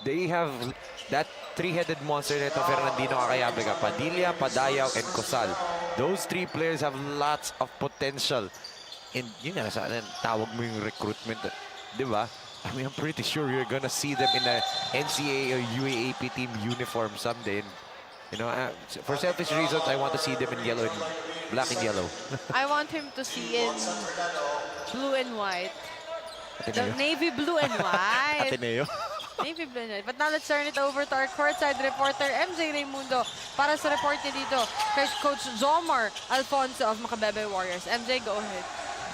they have that three-headed monster nito, Fernandino, KAYABE, Padilla, Padayaw, and Cosal. Those three players have lots of potential. And yun nga, tawag mo yung recruitment, di ba? I mean, I'm pretty sure you're gonna see them in a NCAA or UAAP team uniform someday. And, you know, for selfish reasons, I want to see them in yellow and black and yellow. I want him to see in blue and white. The Ateneo. navy blue and white. Ateneo. Navy blue and white. But now let's turn it over to our courtside reporter, MJ Raimundo, para sa report niya dito kay Coach Zomar Alfonso of Macabebe Warriors. MJ, go ahead.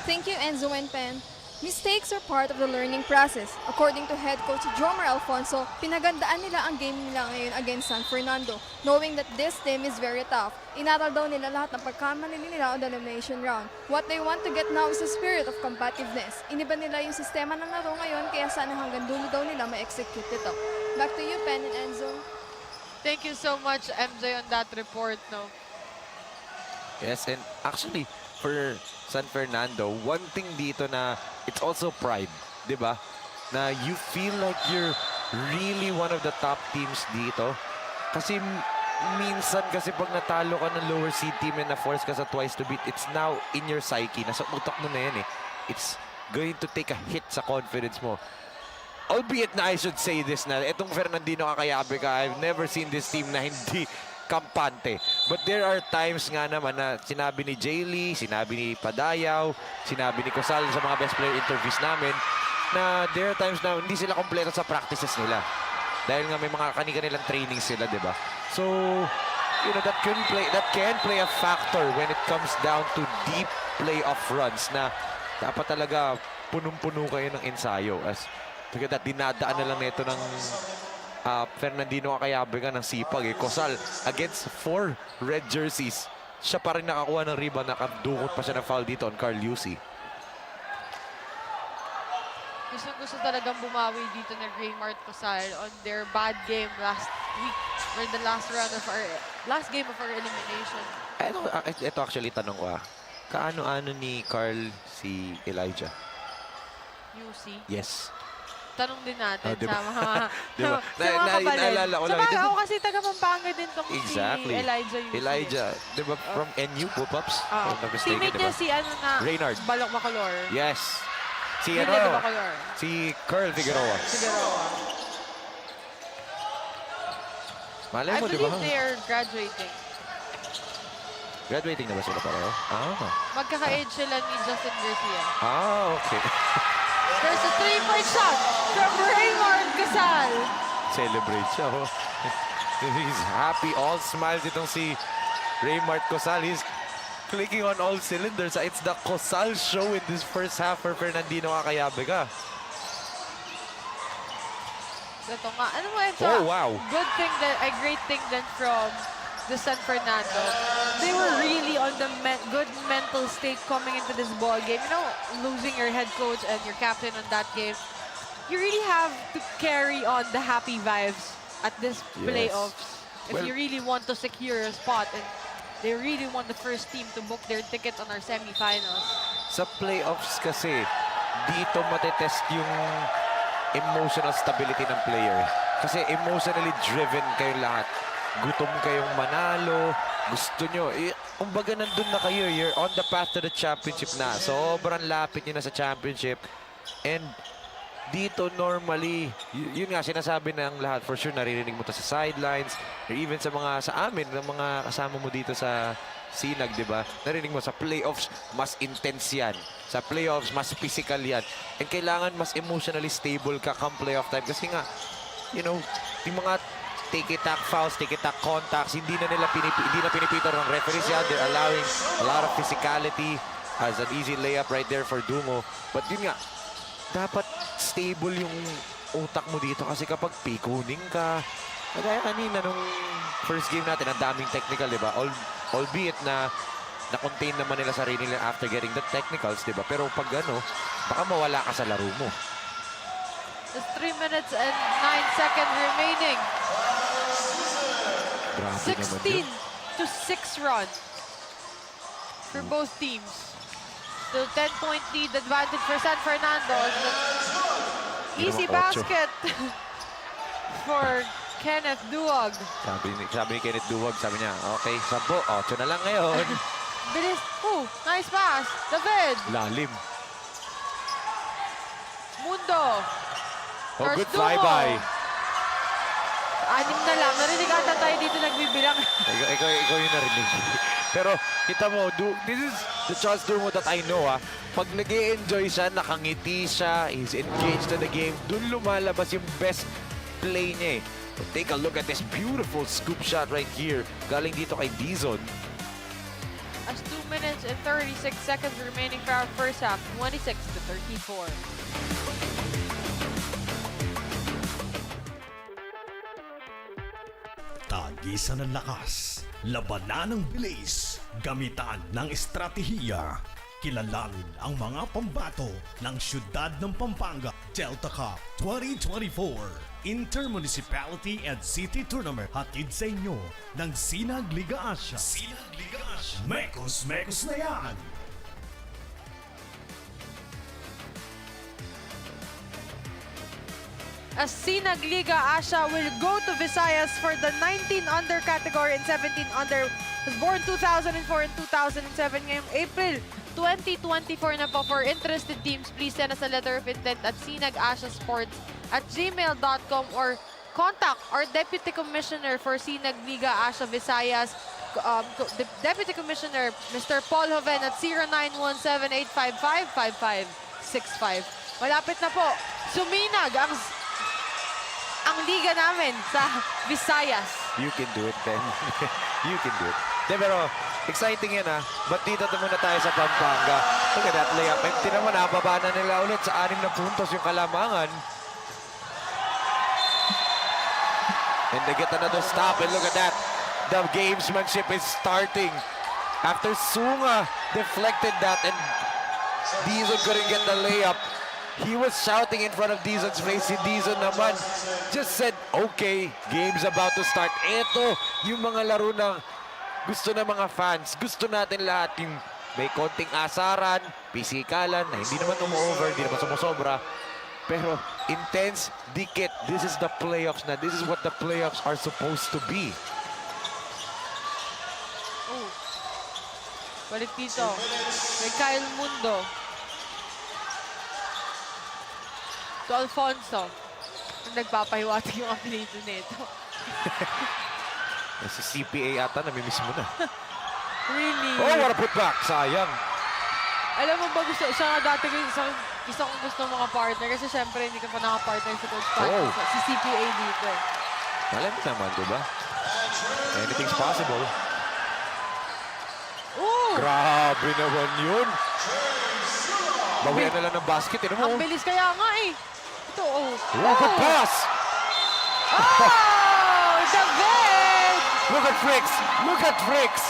Thank you, Enzo and Pen. Mistakes are part of the learning process. According to head coach Jomar Alfonso, pinagandaan nila ang game nila ngayon against San Fernando, knowing that this team is very tough. Inaral daw nila lahat ng pagkamali nila on the elimination round. What they want to get now is a spirit of combativeness. Iniba nila yung sistema ng laro ngayon, kaya sana hanggang dulo daw nila ma-execute ito. Back to you, Pen and Enzo. Thank you so much, MJ, on that report. No? Yes, and actually, for San Fernando, one thing dito na it's also pride, di ba? Na you feel like you're really one of the top teams dito. Kasi minsan kasi pag natalo ka ng lower seed team and na-force ka sa twice to beat, it's now in your psyche. Nasa utak mo na yan eh. It's going to take a hit sa confidence mo. Albeit na I should say this na, itong Fernandino, KAYABE, I've never seen this team na hindi kampante. But there are times nga naman na sinabi ni Jaylee, sinabi ni Padayaw, sinabi ni Cosal sa mga best player interviews namin na there are times na hindi sila kompleto sa practices nila. Dahil nga may mga kani-kanilang training sila, di ba? So, you know, that can play a factor when it comes down to deep playoff runs na dapat talaga punong-puno kayo ng ensayo. As look at that, dinadaan na lang nito ng Fernandino, KAYABE ka ng sipag eh. Cosal against 4 red jerseys. Siya pa rin nakakuha ng rebound, nakadukot pa siya ng foul dito on Carl Lucy. Gusto talagang bumawi dito ni Raymart Cosal on their bad game last week or the last game of our elimination. Ito actually tanong ko kaano-ano ni Carl si Elijah? UC. Yes. Tanong din natin diba? sa mga Diba? sa mga kabalin. Naalala ko lang. Sabagay, ako kasi taga Pampanga din tong Exactly. si Elijah UC. Elijah, di ba from NU, Pup-Ups? Teammate niya si ano na, Reynard. Balok Bacolor. Yes. Si Yun ano? na Bacolor. Si Carl Figueroa. Figueroa. Malay I mo, di ba? believe they are graduating. Graduating na ba sila pareho? Magkaka-age sila ni Justin Garcia. Okay. There's a 3-point shot from Raymart Cosal. Celebrate siya, oh. He's happy, all smiles itong si Raymart Cosal. He's clicking on all cylinders. It's the Cosal show in this first half for Fernandino, KAYABE ka. Ito nga. Ano mo, ito? Oh, wow. A great thing then from the San Fernando. They were really on the good mental state coming into this ball game. You know, losing your head coach and your captain on that game. You really have to carry on the happy vibes at this playoffs if you really want to secure a spot. And they really want the first team to book their tickets on our semifinals. Sa playoffs kasi, dito matetest yung emotional stability ng player. Kasi emotionally driven kayo lahat. Gutom kayong manalo, gusto nyo. Kumbaga nandun na kayo, you're on the path to the championship na. Sobrang lapit nyo na sa championship. And dito normally, yun nga sinasabi ng lahat, for sure naririnig mo to sa sidelines, or even sa amin, ng mga kasama mo dito sa Sinag, di ba? Narinig mo sa playoffs, mas intense yan. Sa playoffs, mas physical yan. And kailangan mas emotionally stable ka come playoff time. Kasi nga, you know, yung mga take-it-tack fouls, take-it-tack contacts, hindi na pinipito ng referees yan. They're allowing a lot of physicality as an easy layup right there for Dungo. But yun nga, dapat stable yung utak mo dito kasi kapag pikuning ka, kaya kanina nung first game natin, ang daming technical, di ba? Albeit na na-contain naman nila sarili nila after getting the technicals, di ba? Pero pag ano, baka mawala ka sa laro mo. There's 3 minutes and 9 seconds remaining. 16 to 6 run for both teams. The 10-point lead advantage for San Fernando. Easy basket. for Kenneth Duwag. Sabi ni Kenneth Duwag, sabi niya, okay, 10, 8 na lang ngayon. Bilis. Oh, nice pass. David. Lalim. Mundo. Oh, good Dungo. flyby. 6 na lang. Narinig ata tayo dito nagbibilang. Ikaw yung narinig. Pero, kita mo, this is the Charles Durmo that I know, ah. Pag nag-e-enjoy siya, nakangiti siya, he's engaged in the game, dun lumalabas yung best play niya, eh. But take a look at this beautiful scoop shot right here. Galing dito kay Dizon. As 2 minutes and 36 seconds remaining for our first half, 26-34. Tagisan ng lakas, labanan ng bilis, gamitan ng estratehiya. Kilalanin ang mga pambato ng siyudad ng Pampanga Delta Cup 2024. Intermunicipality and City Tournament hatid sa inyo ng Sinag Liga Asia. Sinag Liga Asia. Mekos na yan! As Sinag Liga Asia will go to Visayas for the 19 under category and 17 under, was born 2004 and 2007. Ngayong April 2024 na po. For interested teams, please send us a letter of intent at sinagasiasports@gmail.com or contact our Deputy Commissioner for Sinag Liga Asia Visayas, the Deputy Commissioner, Mr. Paul Joven at 0917-855-5565. Malapit na po. Suminag ang liga namin sa Visayas. You can do it, Ben. You can do it. Pero, exciting yan, ha? But dito muna tayo sa Pampanga. Look at that layup. And tinan mo, nababa na nila ulit sa 6 na puntos yung kalamangan. And they get another stop. And look at that. The gamesmanship is starting. After Sunga deflected that and Dizon couldn't get the layup, he was shouting in front of Dizon's face. Si Dizon naman just said, okay, game's about to start. Ito yung mga laro na gusto ng mga fans. Gusto natin lahat yung may konting asaran, pisikalan, na hindi naman umu-over, hindi naman sumusobra. Pero intense, dikit. This is the playoffs na. This is what the playoffs are supposed to be. Oh. Balik dito. May Kyle Mundo. To Alfonso. Nagpapahiwatig yung apelido nito. Si CPA ata, namimiss mo na. Really? Oh, what a putback. Sayang. Alam mo ba, siya nga dati isa kong gusto ng mga partner kasi syempre hindi ka pa nakapartner sa Coach Pat. Oh. Si CPA dito. Alam mo naman, diba? Anything's possible. Ooh! Grabe naman yun. Bawian na lang ng basket. Ano mo? Ang bilis kaya nga eh. Ito, oh. Look at pass! Oh! David! Look at Fricks! Look at Fricks!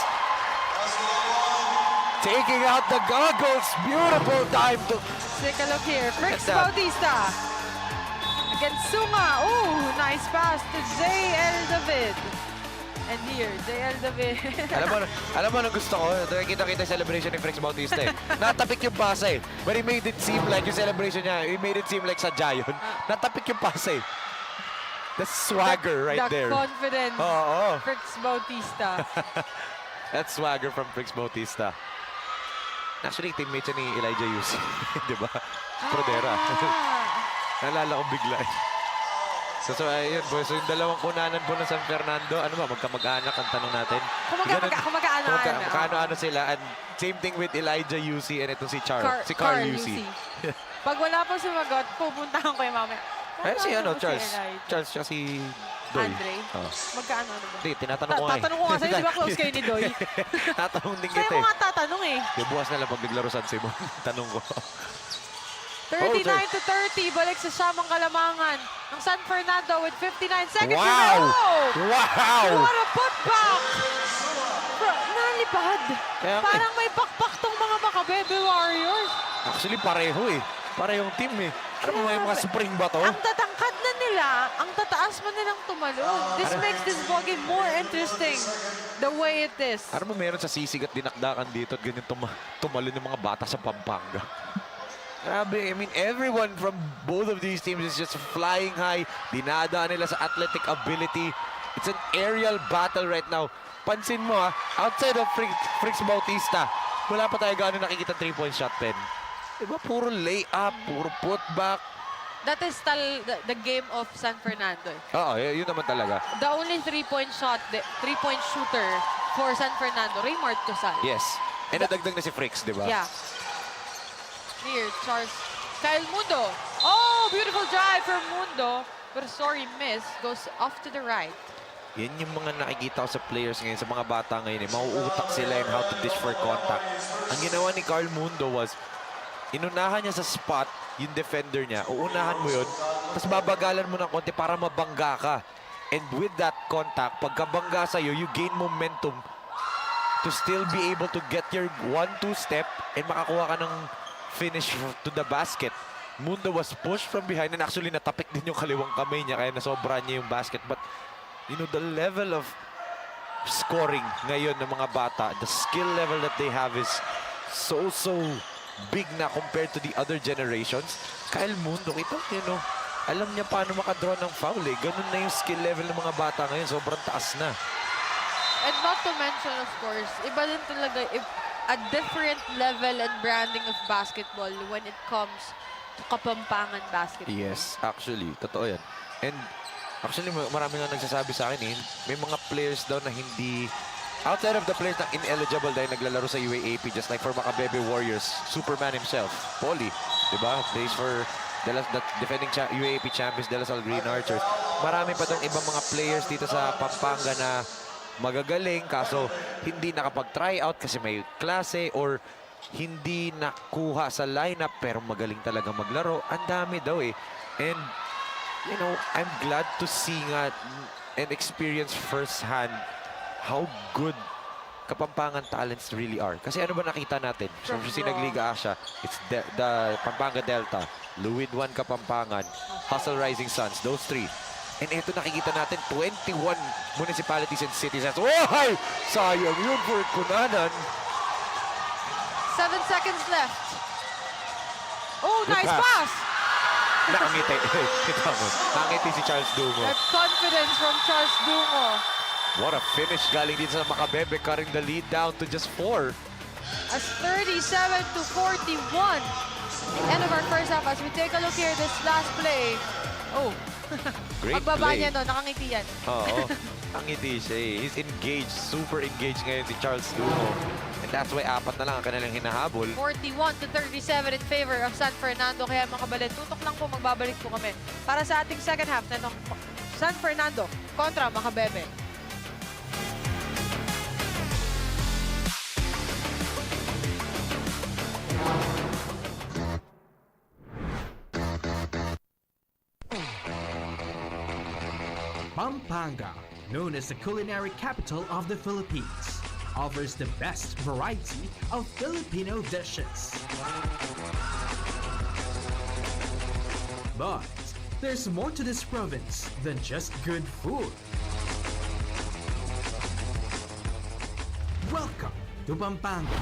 Taking out the goggles. Beautiful time to... Take a look here. Fricks At that. Bautista. Against Sunga. Oh, nice pass to J.L. David. And here, J.L. David. alam mo anong gusto ko? Kita-kita yung celebration ni Fricks Bautista eh. Natapik yung pasa eh. But he made it seem like yung celebration niya, he made it seem like sadya yun. Natapik yung pasa eh. The swagger right there. The confidence. Oo. Fricks Bautista. That's swagger from Fricks Bautista. Actually, teammate siya ni Elijah Yusi. Diba? Prodera. Naalala ko bigla. So ayun, boys. So yung dalawang kunanan po ng San Fernando, ano ba, magkamag-anak ang tanong natin? Magkano-ano sila. And same thing with Elijah Yusi and itong si Carl Yusi. Pag wala pang sumagot, pupuntahan ko yung mamaya. Ayun si ano, Si Charles. Elijah. Charles siya si Doy. Andre? Oh. Magkano ano ba? Hindi, tinatanong ko nga eh. Tatanong ko nga sa'yo, di ba close kayo ni Doy? Tatanong din Sa'yo kita mo eh. nga tatanong eh. Yung bukas na lang pag naglaro San Simon. Tanong ko. 39-30, balik sa Siamang Kalamangan. Ang San Fernando with 59 seconds. Wow! Oh! Wow! What a putback! Nalipad. Kaya- Parang may pakpak tong mga Macabebe Warriors. Actually, pareho eh. Parehong team eh. Ano mo yung mga spring ba to? Ang tatangkad na nila, ang tataas mo nilang tumalon. This makes this ball game more interesting the way it is. Ano mo meron sa sisig at dinakdakan dito at ganyan tumalon yung mga bata sa Pampanga? Grabe, I mean, everyone from both of these teams is just flying high. Dinadaan nila sa athletic ability. It's an aerial battle right now. Pansin mo outside of Frix Bautista, wala pa tayo gaano nakikita 3-point shot pen. Diba, puro layup, puro putback. That is the game of San Fernando. Oo, yun naman talaga. The only 3-point shooter for San Fernando, Raymart Tosal. Yes. And nadagdag na si Frix, diba? Yeah. Here, Charles. Kyle Mundo. Oh, beautiful drive from Mundo. But a sorry miss. Goes off to the right. Yan yung mga nakikita ko sa players ngayon, sa mga bata ngayon. Mauutak sila in how to dish for contact. Ang ginawa ni Carl Mundo was, inunahan niya sa spot, yung defender niya. Uunahan mo yun, tapos babagalan mo ng konti para mabangga ka. And with that contact, pagkabangga sa'yo, you gain momentum to still be able to get your 1-2 step and makakuha ka ng finish to the basket. Mundo was pushed from behind and actually natapik din yung kaliwang kamay niya kaya nasobra niya yung basket. But you know, the level of scoring ngayon ng mga bata, the skill level that they have is so big na compared to the other generations. Kyle Mundo, alam niya paano makadraw ng foul eh. Ganun na yung skill level ng mga bata ngayon. Sobrang taas na. And not to mention, of course, iba din talaga a different level and branding of basketball when it comes to Kapampangan basketball. Yes, actually. Totoo yan. And actually, marami nga nagsasabi sa akin may mga players daw na hindi, outside of the players na ineligible dahil naglalaro sa UAAP, just like for MACABEBE Warriors, Superman himself, Paulie, diba? Plays for the defending UAAP champions, De La Salle Green Archers. Marami pa daw ibang mga players dito sa Pampanga na magagaling, kaso hindi nakapag-try out kasi may klase or hindi nakuha sa lineup pero magaling talaga maglaro. Ang dami daw eh. And, I'm glad to see nga and experience firsthand how good Kapampangan talents really are. Kasi ano ba nakita natin? From Sinagliga Asia, it's the Pampanga Delta, Luwid 1 Kapampangan, Hustle Rising Suns, those three. And ito nakikita natin, 21 municipalities and cities. Oh, hi! Sayang yun for Kunanan. 7 seconds left. Oh, Good nice pass. pass. Nakangiti. Kita mo. Nakangiti si Charles Dungo. That confidence from Charles Dungo. What a finish galing dito sa MACABEBE, cutting the lead down to just 4. As 37-41. The end of our first half. As we take a look here, this last play. Oh. Great Pagbaba play. niya, no? Nakangiti yan. Oo. Nakangiti siya eh. He's engaged. Super engaged ngayon si Charles Dungo. And that's why 4 na lang ang kanilang hinahabol. 41-37 in favor of San Fernando. Kaya mga kabalit, tutok lang po, magbabalik po kami para sa ating second half na itong San Fernando kontra MACABEBE. Pampanga, known as the culinary capital of the Philippines, offers the best variety of Filipino dishes. But there's more to this province than just good food. Welcome to Pampanga.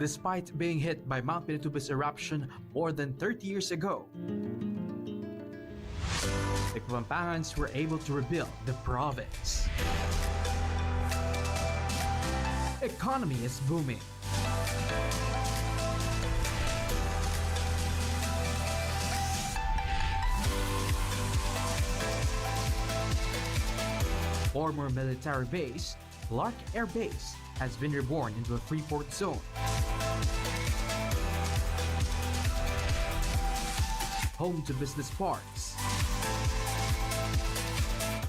Despite being hit by Mount Pinatubo's eruption more than 30 years ago, the Pampangans were able to rebuild the province. Economy is booming. Former military base, Lark Air Base, has been reborn into a free-port zone. Home to business parks,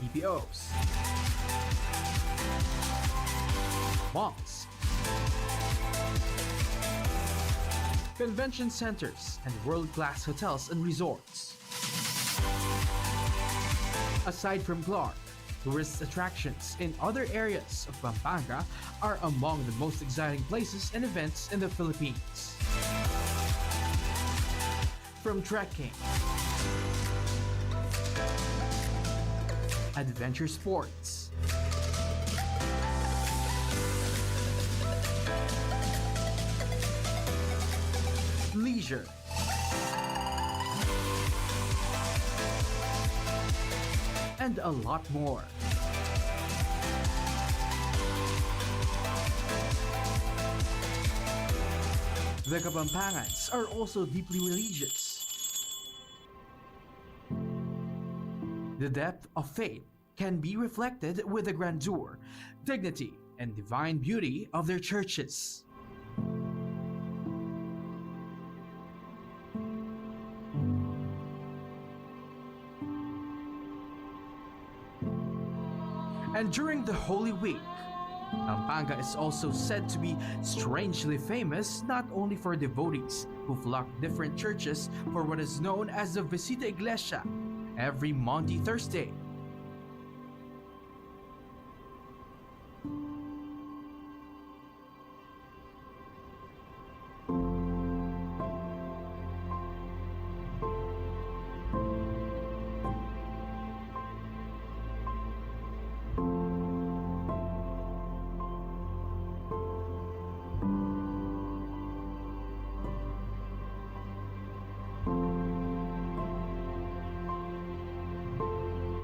EPOs, malls, convention centers, and world-class hotels and resorts. Aside from Clark, tourist attractions in other areas of Pampanga are among the most exciting places and events in the Philippines. From trekking, adventure sports, leisure, and a lot more. The Kapampangans are also deeply religious. The depth of faith can be reflected with the grandeur, dignity, and divine beauty of their churches. And during the Holy Week, Pampanga is also said to be strangely famous not only for devotees who flock different churches for what is known as the Visita Iglesia every Maundy Thursday.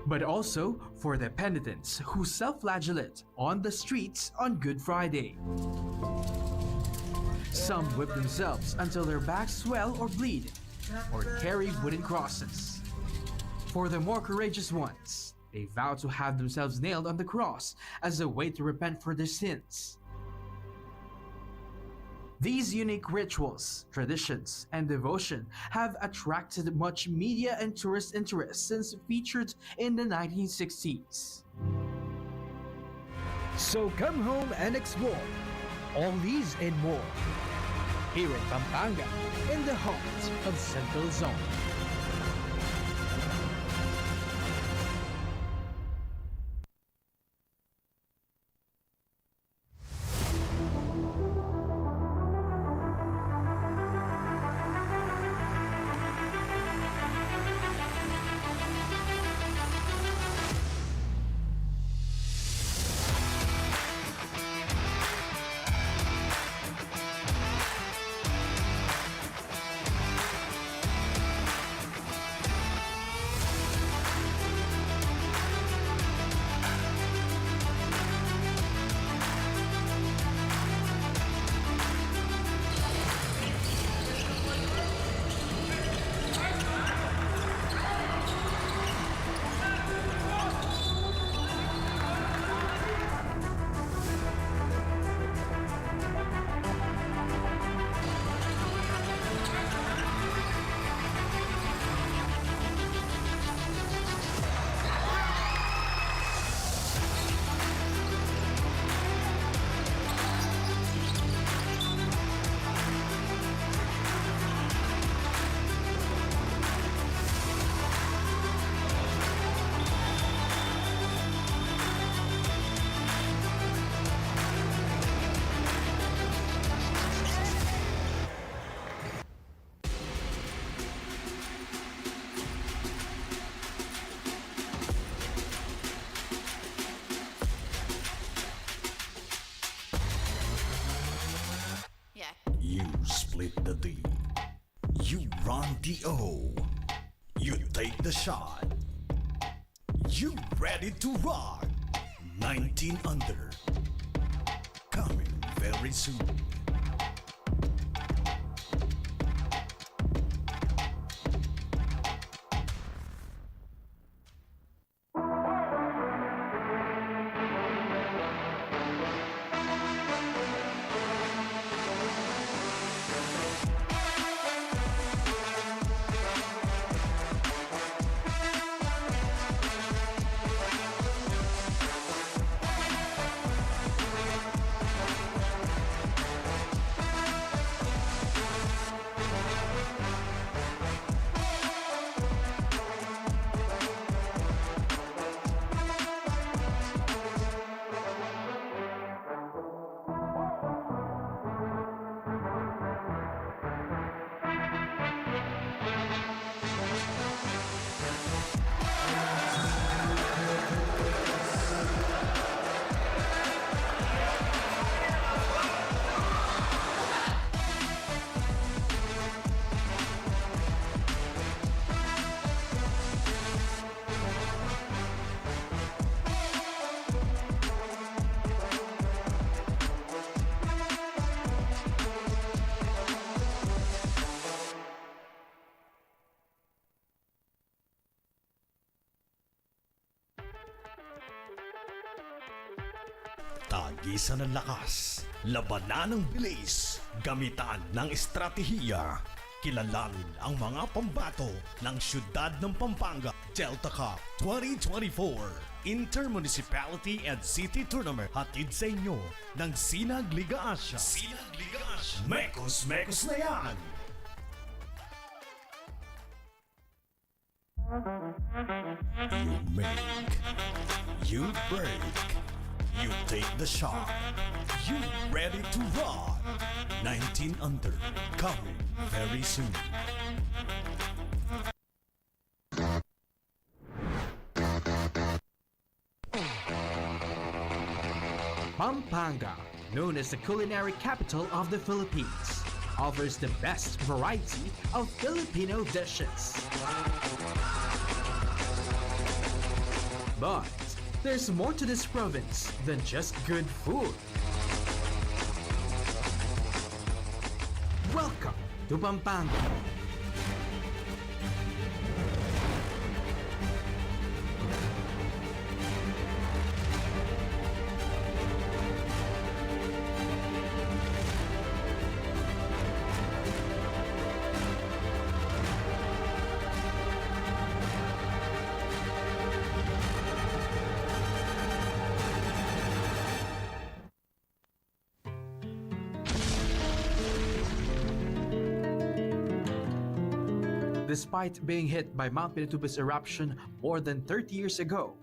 But also for the penitents who self-flagellate on the streets on Good Friday. Some whip themselves until their backs swell or bleed, or carry wooden crosses. For the more courageous ones, they vow to have themselves nailed on the cross as a way to repent for their sins. These unique rituals, traditions, and devotion have attracted much media and tourist interest since featured in the 1960s. So come home and explore all these and more here in Pampanga, in the heart of Central Zone. You split the D. You run the O. You take the shot. You ready to rock. 19 under. Coming very soon. Tagisan ng lakas, labanan ng bilis, gamitan ng estratehiya. Kilalanin ang mga pambato ng siyudad ng Pampanga Delta Cup 2024 Intermunicipality and City Tournament. Hatid sa inyo ng Sinag Liga Asia. Sinag Liga Asia. Mekos na yan! You make, you break, you take the shot, you ready to run. 19 under, coming very soon. Pampanga, known as the culinary capital of the Philippines, offers the best variety of Filipino dishes. But there's more to this province than just good food. Welcome to Pampanga. Despite being hit by Mount Pinatubo's eruption more than 30 years ago,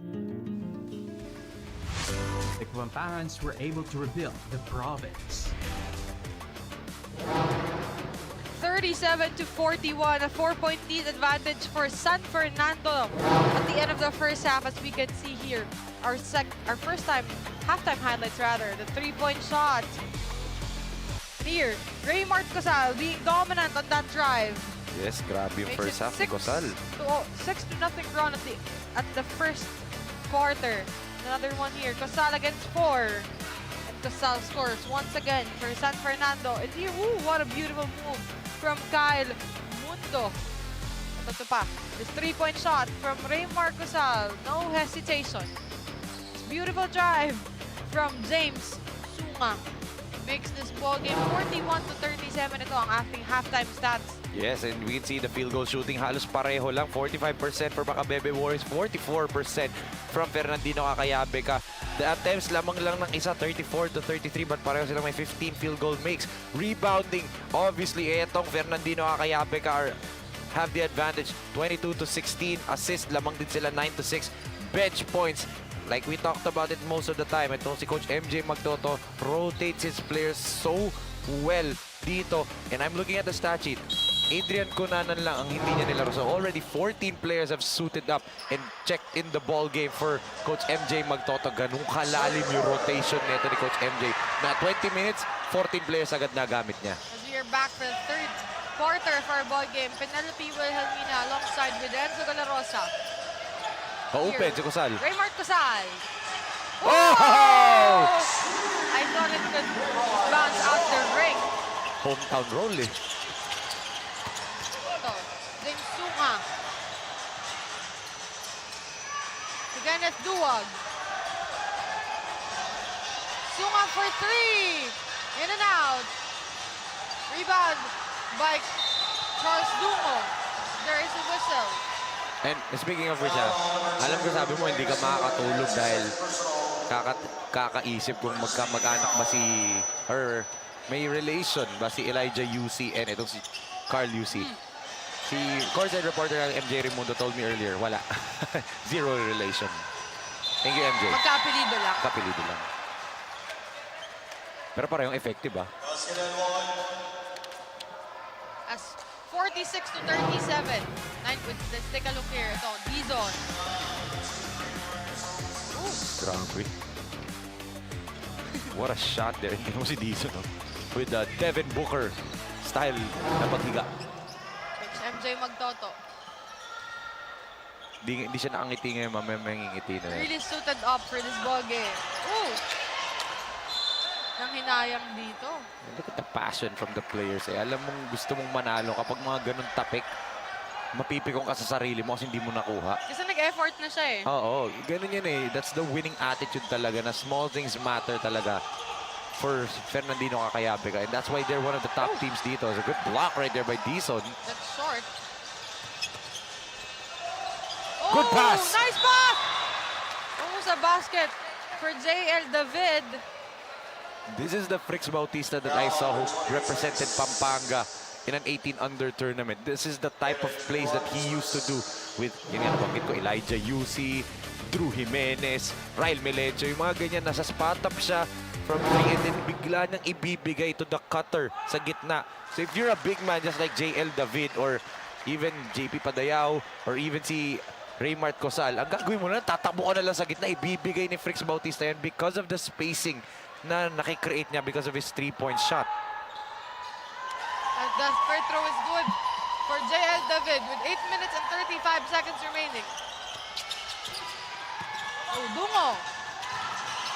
the Pampangans were able to rebuild the province. 37-41, a 4-point lead advantage for San Fernando at the end of the first half. As we can see here, our first time halftime highlights rather, the 3-point shot. Here, Raymart Cosal being dominant on that drive. Yes, grabe yung Makes first it half ni Cosal. 6-0 run at the first quarter. Another one here. Cosal against 4. And Cosal scores once again for San Fernando. And here, what a beautiful move from Kyle Mundo. Ito pa. This 3-point shot from Raymar Cosal. No hesitation. Beautiful drive from James Sunga. Makes this ball game 41-37. Ito ang ating halftime stats. Yes, and we can see the field goal shooting halos pareho lang. 45% for MACABEBE Warriors, 44% from FERNANDINO KAYABE. The attempts lamang lang ng isa, 34-33, but pareho silang may 15 field goal makes. Rebounding, obviously, etong FERNANDINO KAYABE have the advantage, 22-16. Assist, lamang din sila 9-6. Bench points, like we talked about it most of the time. Itong si Coach MJ Magtoto rotates his players so well dito. And I'm looking at the stat sheet. Adrian Cunanan lang ang hindi niya nilaro. So already 14 players have suited up and checked in the ball game for Coach MJ Magtoto. Ganun kalalim yung rotation nito ni Coach MJ. Na 20 minutes, 14 players agad na gamit niya. As we are back for the third quarter of our ball game, Penelope Wilhelmina alongside with Enzo Galarosa. Pa-open si Cosal. Raymart Cosal. Oh! I thought it could bounce out the ring. Hometown roll eh. Ito, James Sunga. Si Kenneth Duwag. Sunga for 3. In and out. Rebound by Charles Dungo. There is a whistle. And speaking of which, alam ko sabi mo hindi ka makakatulog dahil kakaisip kung mag-anak ba si, or may relation ba si Elijah UC and itong si Carl UC. Si Courtside reporter ng MJ Raimundo told me earlier, wala. Zero relation. Thank you, MJ. Magkapilido lang. Kapilido lang. Pero parehong effective, ah. As 46-37. Let's take a look here. Ito, Dizon. Grabe. What a shot there. Hindi mo si Dizon, no? With the Devin Booker style na paghiga. Coach MJ Magtoto. Hindi siya nakangiti ngayon, mamamangingiti na. Really suited up for this ball game. Ooh! Nang hinayang dito. Look at the passion from the players. Eh. Alam mong gusto mong manalo kapag mga ganun tapik. mapipikong ka sa sarili mo kasi hindi mo nakuha. Kasi nag-effort na siya eh. Oo, ganun yan eh. That's the winning attitude talaga na small things matter talaga for Fernandino Kakayabe ka. And that's why they're one of the top teams dito. It's a good block right there by Dison. That's short. Good pass! Nice pass! Almost a basket for JL David. This is the Frix Bautista that I saw who represented Pampanga in an 18-under tournament. This is the type of plays that he used to do with, yun nga nabanggit ko, Elijah Yusi, Drew Jimenez, Ryle Melecho, yung mga ganyan, nasa spot up siya from 3 and then bigla niyang ibibigay to the cutter sa gitna. So if you're a big man just like JL David or even JP Padayao or even si Raymart Cosal, ang gagawin mo na, tatakbo ka na lang sa gitna, ibibigay ni Frix Bautista yan because of the spacing na nakikreate niya because of his 3-point shot. And the first throw is good for JL David with 8 minutes and 35 seconds remaining. Oh, Dungo.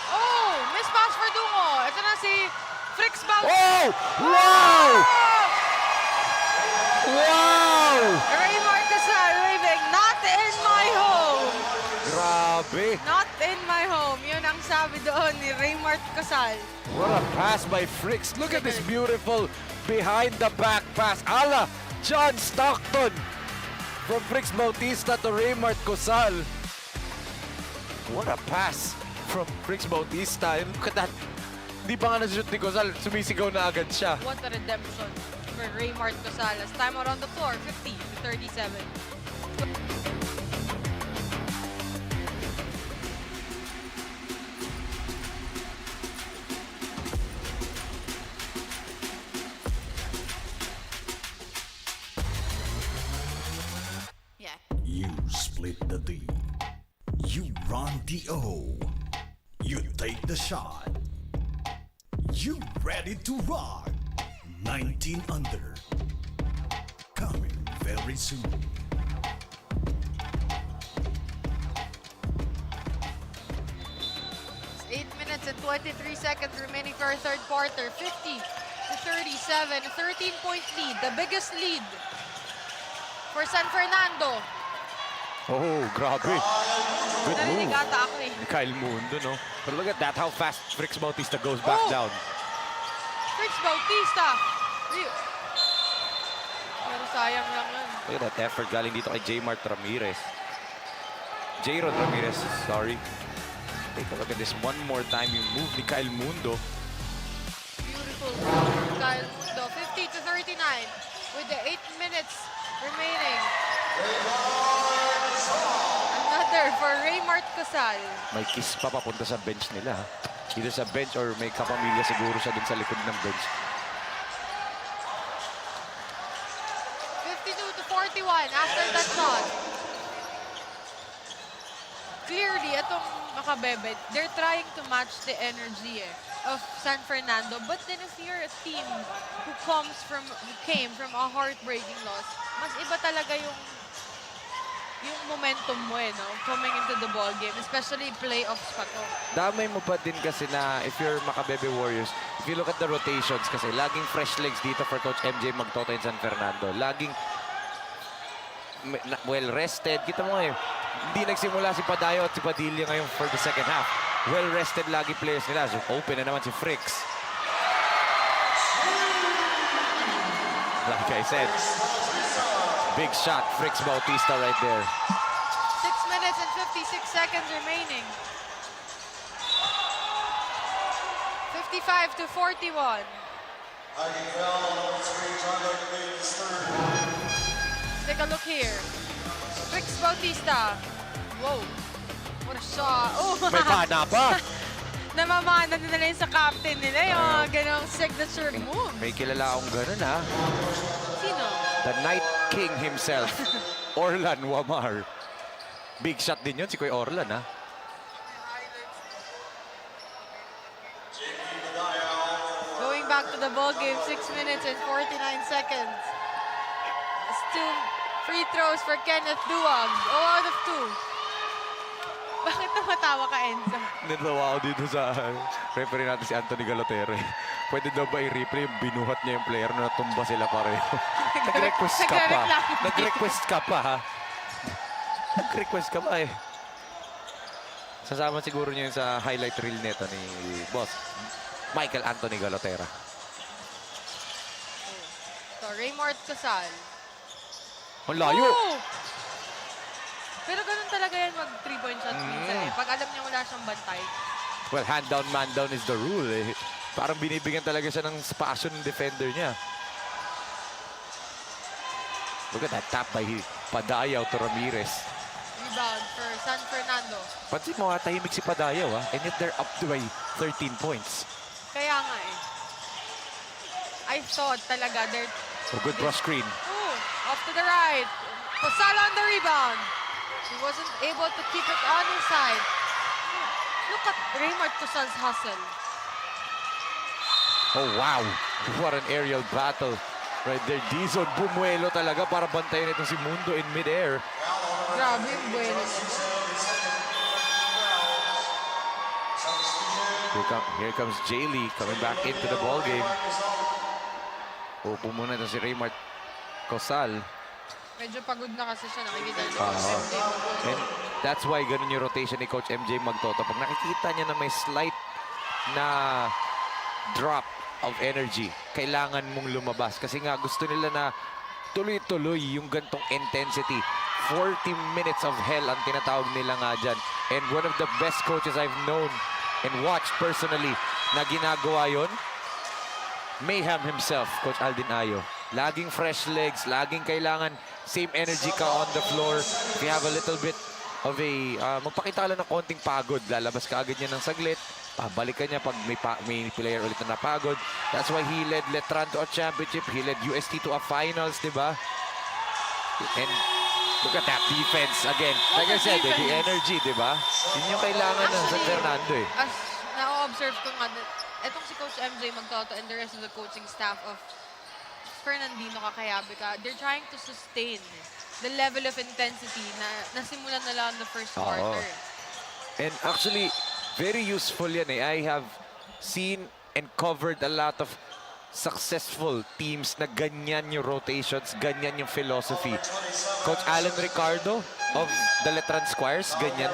Oh, miss pass for Dungo. Ito na si Frix Bautista. Oh! Wow! Wow! Raymart Casal waving, not in my home. Grabe! Not in my home. Yun ang sabi doon ni Raymart Casal. What a pass by Frix. Look at this beautiful behind the back pass. Ala, John Stockton from Frix Bautista to Raymart Cosal. What a pass from Frix Bautista. And look at that. Di pa nga na-shoot ni Cosal, sumisigaw na agad siya. What a redemption for Raymart Casal. As time out on the floor, 50 to 37. Yeah. You split the D. You run the O. You take the shot. You ready to rock. 19 under. Coming very soon. It's 8 minutes and 23 seconds remaining for our third quarter. 50 to 37, a 13-point lead, the biggest lead for San Fernando. Oh, grabe. Good Narinig move. ata ako eh. Ni Kyle Mundo, no? But look at that, how fast Frix Bautista goes back Oh! down. Frix Bautista. Pero sayang lang yun. Look at that effort galing dito kay J-Mart Ramirez. J-Rod Ramirez, sorry. Take a look at this one more time, yung move ni Kyle Mundo. Beautiful. Kyle Mundo, 50 to 39 with the 8 minutes remaining. Another for Raymart Casal. May kiss pa papunta sa bench nila. Ha? Either sa bench or may kapamilya siguro siya dun sa likod ng bench. 52 to 41 after that shot. Clearly, itong Macabebe, they're trying to match the energy of San Fernando. But then if you're a team who came from a heartbreaking loss, mas iba talaga yung momentum mo no? Coming into the ball game, especially playoffs pa to. Damay mo pa din kasi na if you're Macabebe Warriors, if you look at the rotations kasi laging fresh legs dito for Coach MJ Magtoto in San Fernando. Laging well-rested. Kita mo ngayon, hindi nagsimula si Padayo at si Padilla ngayon for the second half. Well-rested lagi players nila. So open na naman si Frix. Like I said, big shot, Frix Bautista right there. 6 minutes and 56 seconds remaining. 55 to 41. Take a look here. Frix Bautista. Whoa. What a shot. Oh, May pana pa. namamana nila yun sa captain nila. Yung mga ganong signature move. May kilala akong ganun ha. Sino? The Night King himself, Orlan Wamar. Big shot din yun si Kuya Orlan ha. Going back to the ball game, 6 minutes and 49 seconds. It's 2 free throws for Kenneth Duwag. 0 out of 2. Bakit namatawa ka, Enzo? Natawa ako dito sa referee natin si Anthony Galotere. Pwede daw ba i-replay yung binuhat niya yung player na natumba sila pareho? Nag-request ka pa. Nagrereklamo. Nag-request ka pa, ha? Nag-request ka pa, eh. Sasama siguro niya yun sa highlight reel nito ni Boss Michael Anthony Galotera. So, Raymart Casal. Ang layo! Oh! Pero ganun talaga yan mag 3-point shots minsan eh. Pag alam niya wala siyang bantay. Well, hand down, man down is the rule, eh. Parang binibigyan talaga siya ng spasyo ng defender niya. Look at that tap by Padayaw to Ramirez. Rebound for San Fernando. Pansin mo, tahimik si Padayaw, ha? And yet they're up to by 13 points. Kaya nga eh. I thought talaga they're... Oh, good cross screen. Ooh, off to the right. Casal on the rebound. He wasn't able to keep it on his side. Look at Raymart Casal's hustle. Oh, wow. What an aerial battle. Right there, Dizon bumuelo talaga para bantayan itong si Mundo in midair. Grabe yung buwelo niya. Here comes Jaylee coming back into the ball game. Upo muna ito si Raymart Casal. Medyo pagod na kasi siya. Nakikita niyo. And that's why ganun yung rotation ni Coach MJ Magtoto. Pag nakikita niya na may slight na drop of energy, kailangan mong lumabas. Kasi nga gusto nila na tuloy-tuloy yung gantong intensity. 40 minutes of hell ang tinatawag nila nga dyan. And one of the best coaches I've known and watched personally na ginagawa yon, Mayhem himself, Coach Aldin Ayo. Laging fresh legs, laging kailangan same energy ka on the floor. If you have a little bit of a, magpakita lang ng konting pagod, lalabas ka agad niya ng saglit, pabalik ka niya pag may player ulit na napagod. That's why he led Letran to a championship. He led UST to a finals, di ba? And look at that defense again. Like I said, the energy, di ba? Yun yung kailangan ng San Fernando, eh. As na-observe ko nga, etong si Coach MJ Magtoto and the rest of the coaching staff of Fernandino, KAYABE, they're trying to sustain the level of intensity na nasimulan na lang in the first quarter. And actually, very useful yan, eh. I have seen and covered a lot of successful teams na ganyan yung rotations, ganyan yung philosophy. Coach Alan Ricardo of the Letran Squires, ganyan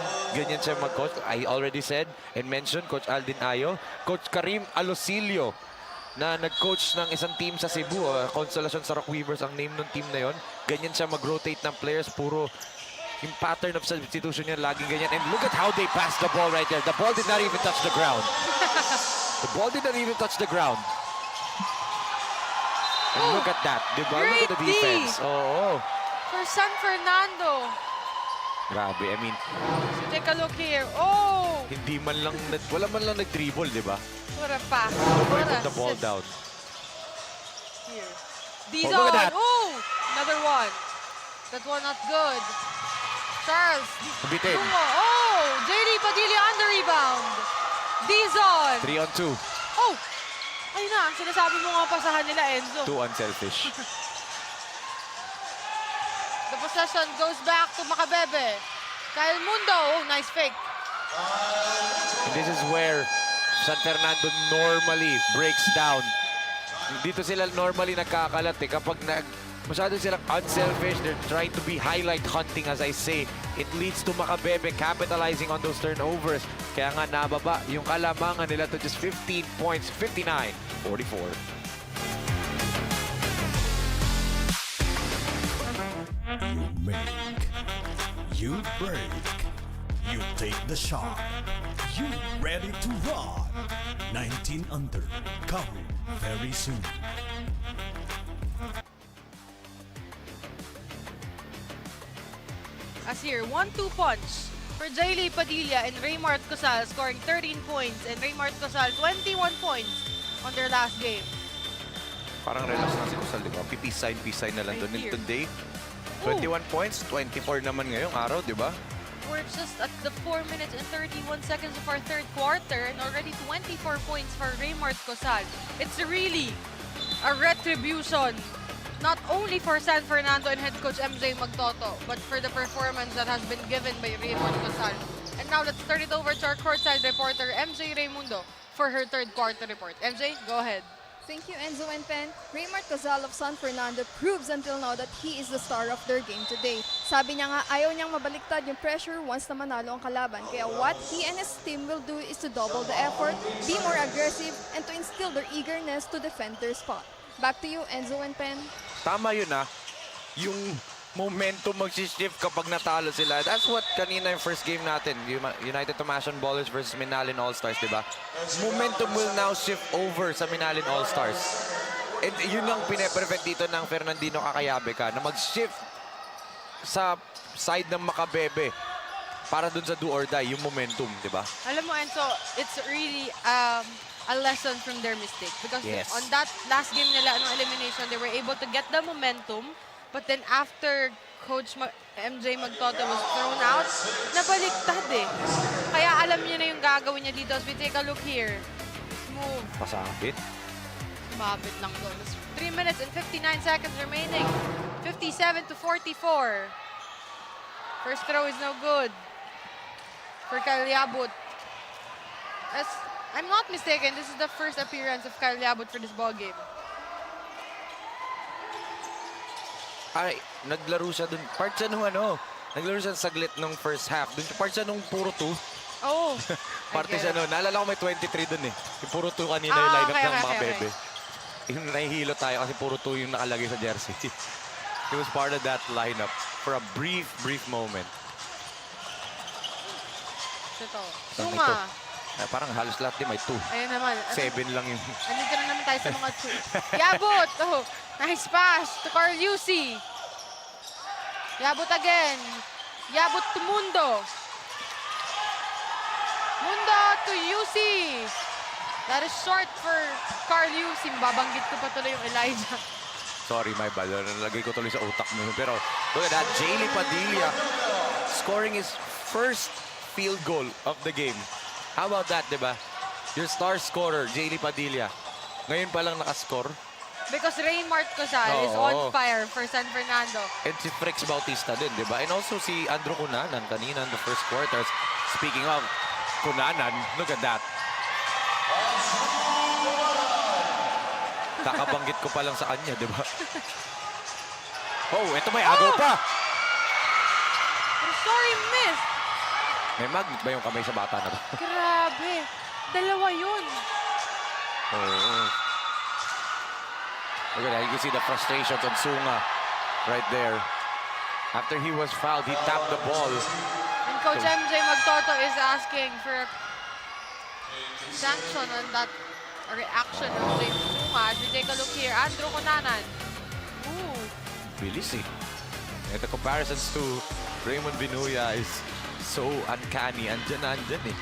siya mag-coach. I already said and mentioned Coach Aldin Ayo. Coach Karim Alosilio na nag-coach ng isang team sa Cebu, Consolacion sa Rock Weavers ang name ng team na yon. Ganyan siya mag-rotate ng players, puro yung pattern of substitution niya, laging ganyan. And look at how they passed the ball right there. The ball did not even touch the ground. The ball did not even touch the ground. And look at that. Diba? Look at the defense. Oh. For San Fernando. Grabe. I mean, So take a look here. Oh! hindi man lang, wala man lang nag-dribble, di ba? What a pass. Nobody What a put the ball assist down. here. Oh, Dizon. look at that. Oh! Another one. That one not good. Charles. Bitin. Dungo. Oh! JD Padilla on the rebound. Dizon. 3 on 2. Oh! Ayun na, ang sinasabi mo nga pasahan nila, Enzo. 2 unselfish. The possession goes back to Macabebe. Kyle Mundo. Oh, nice fake. And this is where San Fernando normally breaks down. Dito sila normally nagkakalat, eh. Kapag masyado silang unselfish, they're trying to be highlight hunting, as I say. It leads to Macabebe capitalizing on those turnovers. Kaya nga nababa yung kalamangan nila to just 15 points, 59-44. You make, you break, you take the shot, you ready to rock. 19 under, coming very soon. As here, 1-2 punch for Jaylee Padilla and Raymart Casal scoring 13 points and Raymart Casal 21 points on their last game. Parang relax na si Kusal, di ba? Peace sign na lang Right doon. here. And today, 21 points, 24 naman ngayong araw, di ba? We're just at the 4 minutes and 31 seconds of our third quarter and already 24 points for Raymart Casal. It's really a retribution, not only for San Fernando and head coach MJ Magtoto, but for the performance that has been given by Raymart Casal. And now let's turn it over to our courtside reporter, MJ Raimundo, for her third quarter report. MJ, go ahead. Thank you, Enzo and Pen. Raymart Cazal of San Fernando proves until now that he is the star of their game today. Sabi niya nga, ayaw niyang mabaliktad yung pressure once na manalo ang kalaban. Kaya what he and his team will do is to double the effort, be more aggressive, and to instill their eagerness to defend their spot. Back to you, Enzo and Pen. Tama yun yung momentum mag-shift kapag natalo sila. That's what kanina yung first game natin, United Tomasan Ballers versus Minalin All-Stars, di ba? Momentum will now shift over sa Minalin All-Stars. And yun ang pine-prevent dito ng Fernandino Kakayabe ka, na mag-shift sa side ng Macabebe para dun sa do or die, yung momentum, di ba? Alam mo, Enzo, it's really a lesson from their mistake. Because Yes. on that last game nila, anong elimination, they were able to get the momentum. But then after Coach MJ Magtoto was thrown out, nabaliktad eh. Kaya alam niya na yung gagawin niya dito. As we take a look here. Move. Pasabit. Mabit lang doon. 3 minutes and 59 seconds remaining. 57 to 44. First throw is no good for Kalyabut. As I'm not mistaken, this is the first appearance of Kalyabut for this ball game. Ay, naglaro siya dun. Part siya nung naglaro siya saglit nung first half. Dun, part siya nung puro 2. Oh, Parte I siya get it. nun. Naalala ko may 23 dun eh. Yung puro 2 kanina yung lineup ng mga okay. bebe. Yung nahihilo tayo kasi puro 2 yung nakalagay sa jersey. He was part of that lineup for a brief moment. Ito. Saan may Tunga. Parang halos lahat din may 2. Ayun naman. 7 lang yung... Andito na naman tayo sa mga 2. Yabut! Oh, nice pass to Carl Yusi. Yabut again. Yabut to Mundo. Mundo to Yusi. That is short for Carl Yusi. Babanggit ko pa tuloy yung Elijah. Sorry, my bad. Nalagay ko tuloy sa utak mo. Pero look at that. Jaylee Padilla scoring his first field goal of the game. How about that, diba? Your star scorer, Jaylee Padilla. Ngayon pa lang nakascore. Because Raymart Cosal is Oo. on fire for San Fernando. And si Frex Bautista din, di ba? And also si Andrew Cunanan kanina in the first quarters. Speaking of Cunanan, look at that. Kakabanggit ko pa lang sa kanya, di ba? Oh, eto may agaw pa. I'm sorry, miss. May magnet ba yung kamay sa bata na to? Grabe. Dalawa yun. Oh. Look at that. You can see the frustrations on Sunga right there. After he was fouled, he tapped the ball. And Coach MJ Magtoto is asking for a sanction on that reaction of James Sunga. As we take a look here, Andrew Cunanan. Ooh. Bilis eh. And the comparisons to Raymond Binuya is so uncanny. Andyan eh.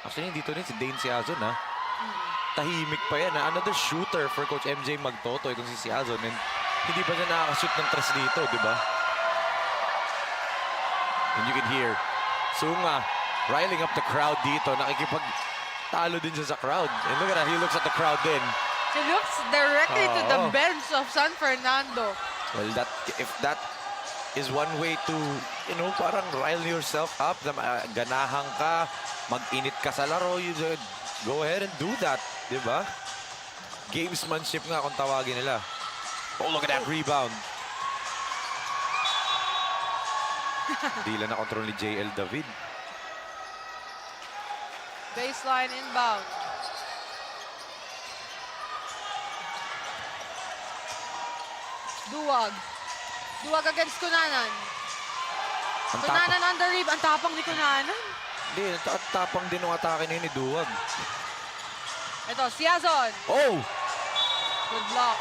Actually, dito rin si Dane Siazon ha. Tahimik pa yan ha. Another shooter for Coach MJ Magtoto itong si Siazon. And hindi pa siya nakakashoot ng 3 dito, di ba? And you can hear Sunga riling up the crowd dito. Nakikipagtalo din siya sa crowd. And look at that. He looks at the crowd din. He looks directly to the Oo. bench of San Fernando. Well, if that is one way to, parang rile yourself up, ganahan ka, mag-init ka sa laro, you just go ahead and do that, di ba? Gamesmanship nga kung tawagin nila. Oh, look at that rebound. Di lang na-control ni JL David. Baseline inbound. Duwag. Duwag against Cunanan. Ang Cunanan on the rebound. Ang tapang ni Cunanan. Hindi, tapang din ng atake na yun ni Duwag. Ito, Siazon. Oh! Good block.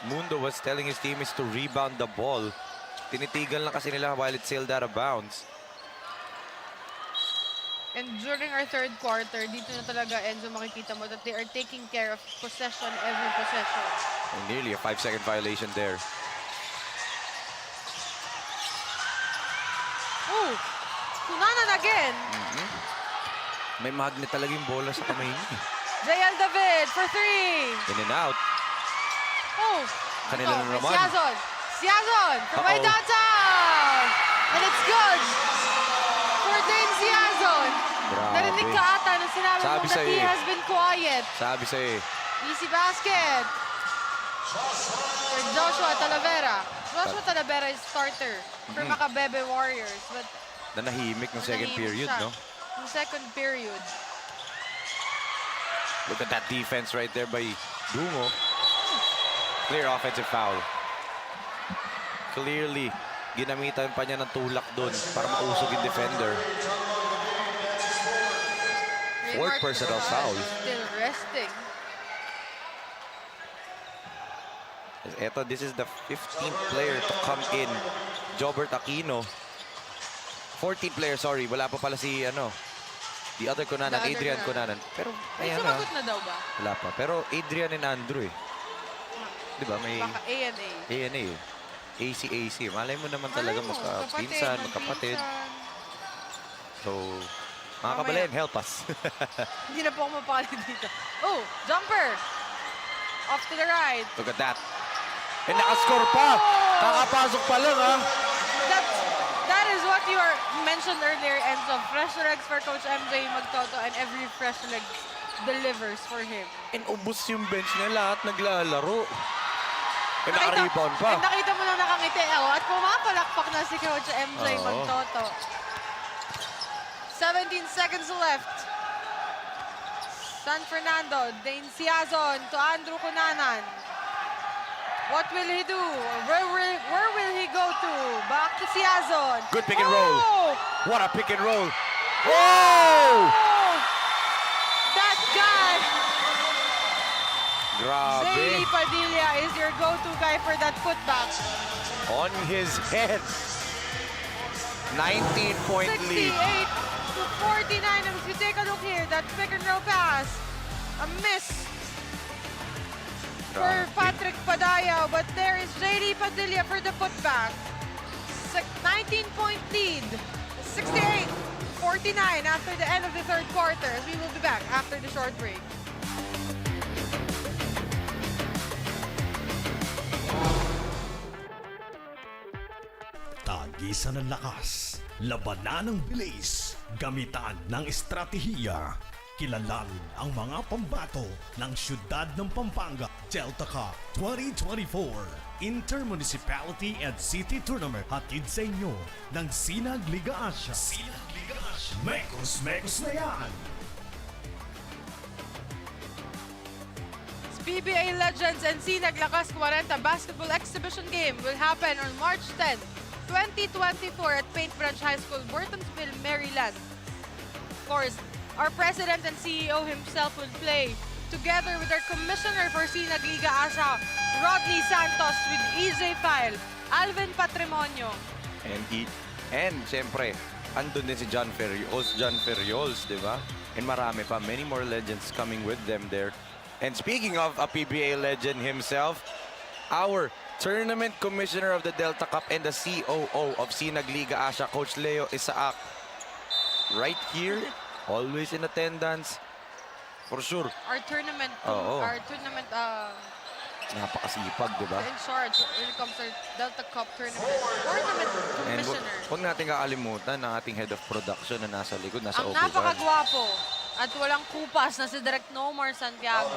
Mundo was telling his teammates to rebound the ball. Tinitigan lang kasi nila while it sailed out of bounds. And during our third quarter, dito na talaga, Enzo, makikita mo that they are taking care of possession every possession. And nearly a 5-second violation there. Oh! Cunanan again! May magnet talaga yung bola sa kamay niya. JL David for 3! In and out. Oh! Kanila na naman. Siazon! Siazon! From way downtown! And it's good! For Dane Siazon! Grabe. Narinig ka ata nung sinabi mo Sabi that sa'yo he eh. has been quiet. Sabi sa'yo eh. Easy basket! For Joshua Talavera. Joshua Talavera is starter for Macabebe Warriors. But Na nahimik ng second nahimik period, siya. no? Yung second period. Look at that defense right there by Dungo. Clear offensive foul. Clearly, ginamitan pa niya ng tulak doon para mausog yung defender. Fourth personal foul. Still resting. Eto, this is the 15th player to come in. Jobert Aquino. 14th player, sorry. Wala pa pala si, the other Conanan, The other Adrian Conanan. Conanan. Pero, Ay, ayan sumagot na daw ba? Wala pa. Pero Adrian and Andrew eh. Di ba? May Baka A&A. A&A eh. AC. Malay mo naman talaga Malay mo, magkapinsan, magkapatid. So, mga Mamaya. kabalen, help us. Hindi na po ako mapali dito. Oh, jumper! Off to the right. Look at that. And nakascore pa! Kakapasok pa lang, ha? That is what you mentioned earlier, Enzo. Fresh legs for Coach MJ Magtoto and every fresh legs delivers for him. And ubus yung bench niya, lahat naglalaro. And naka-rebound pa. And nakita mo na nakangiti ako at pumapalakpak na si Coach MJ Oo. Magtoto. 17 seconds left. San Fernando, Dane Siazon to Andrew Cunanan. What will he do? Where will he go to? Back to Siazon. Good pick and roll. Oh! What a pick and roll. Whoa! Oh! That guy, Grabe. Zayli Padilla, is your go-to guy for that putback. On his head. 19-point 68 lead. to 49. And if you take a look here, that pick and roll pass, a miss for Grabe. Patrick Padaya, but there is JD Padilla for the putback. 19-point lead, 68-49 after the end of the third quarter. As we will be back after the short break. Tagisan ng lakas, labanan ng bilis, gamitan ng estratehiya. Kilalanin ang mga pambato ng siyudad ng Pampanga Delta Cup 2024 Intermunicipality and City Tournament. Hatid sa inyo ng Sinag Liga Asia. Sinag Liga Asia. Mekos na yan! PBA Legends and Sinag Lakas 40 Basketball Exhibition Game will happen on March 10, 2024 at Paintbrush High School, Burtonsville, Maryland. Of course, our president and CEO himself will play together with our commissioner for Sinag Liga Asia, Rodney Santos, with EJ File, Alvin Patrimonio. And siyempre, andun din si John Ferriols, di ba? And marami pa, many more legends coming with them there. And speaking of a PBA legend himself, our tournament commissioner of the Delta Cup and the COO of Sinag Liga Asia, Coach Leo Isaac, right here, always in attendance, for sure. Our tournament, Oo. Napakasipag, di ba? in charge when it comes to Delta Cup tournament And commissioner. huwag natin kakalimutan ang ating head of production na nasa likod, nasa Ang upuan. napakagwapo at walang kupas na si Direk Nomar Santiago.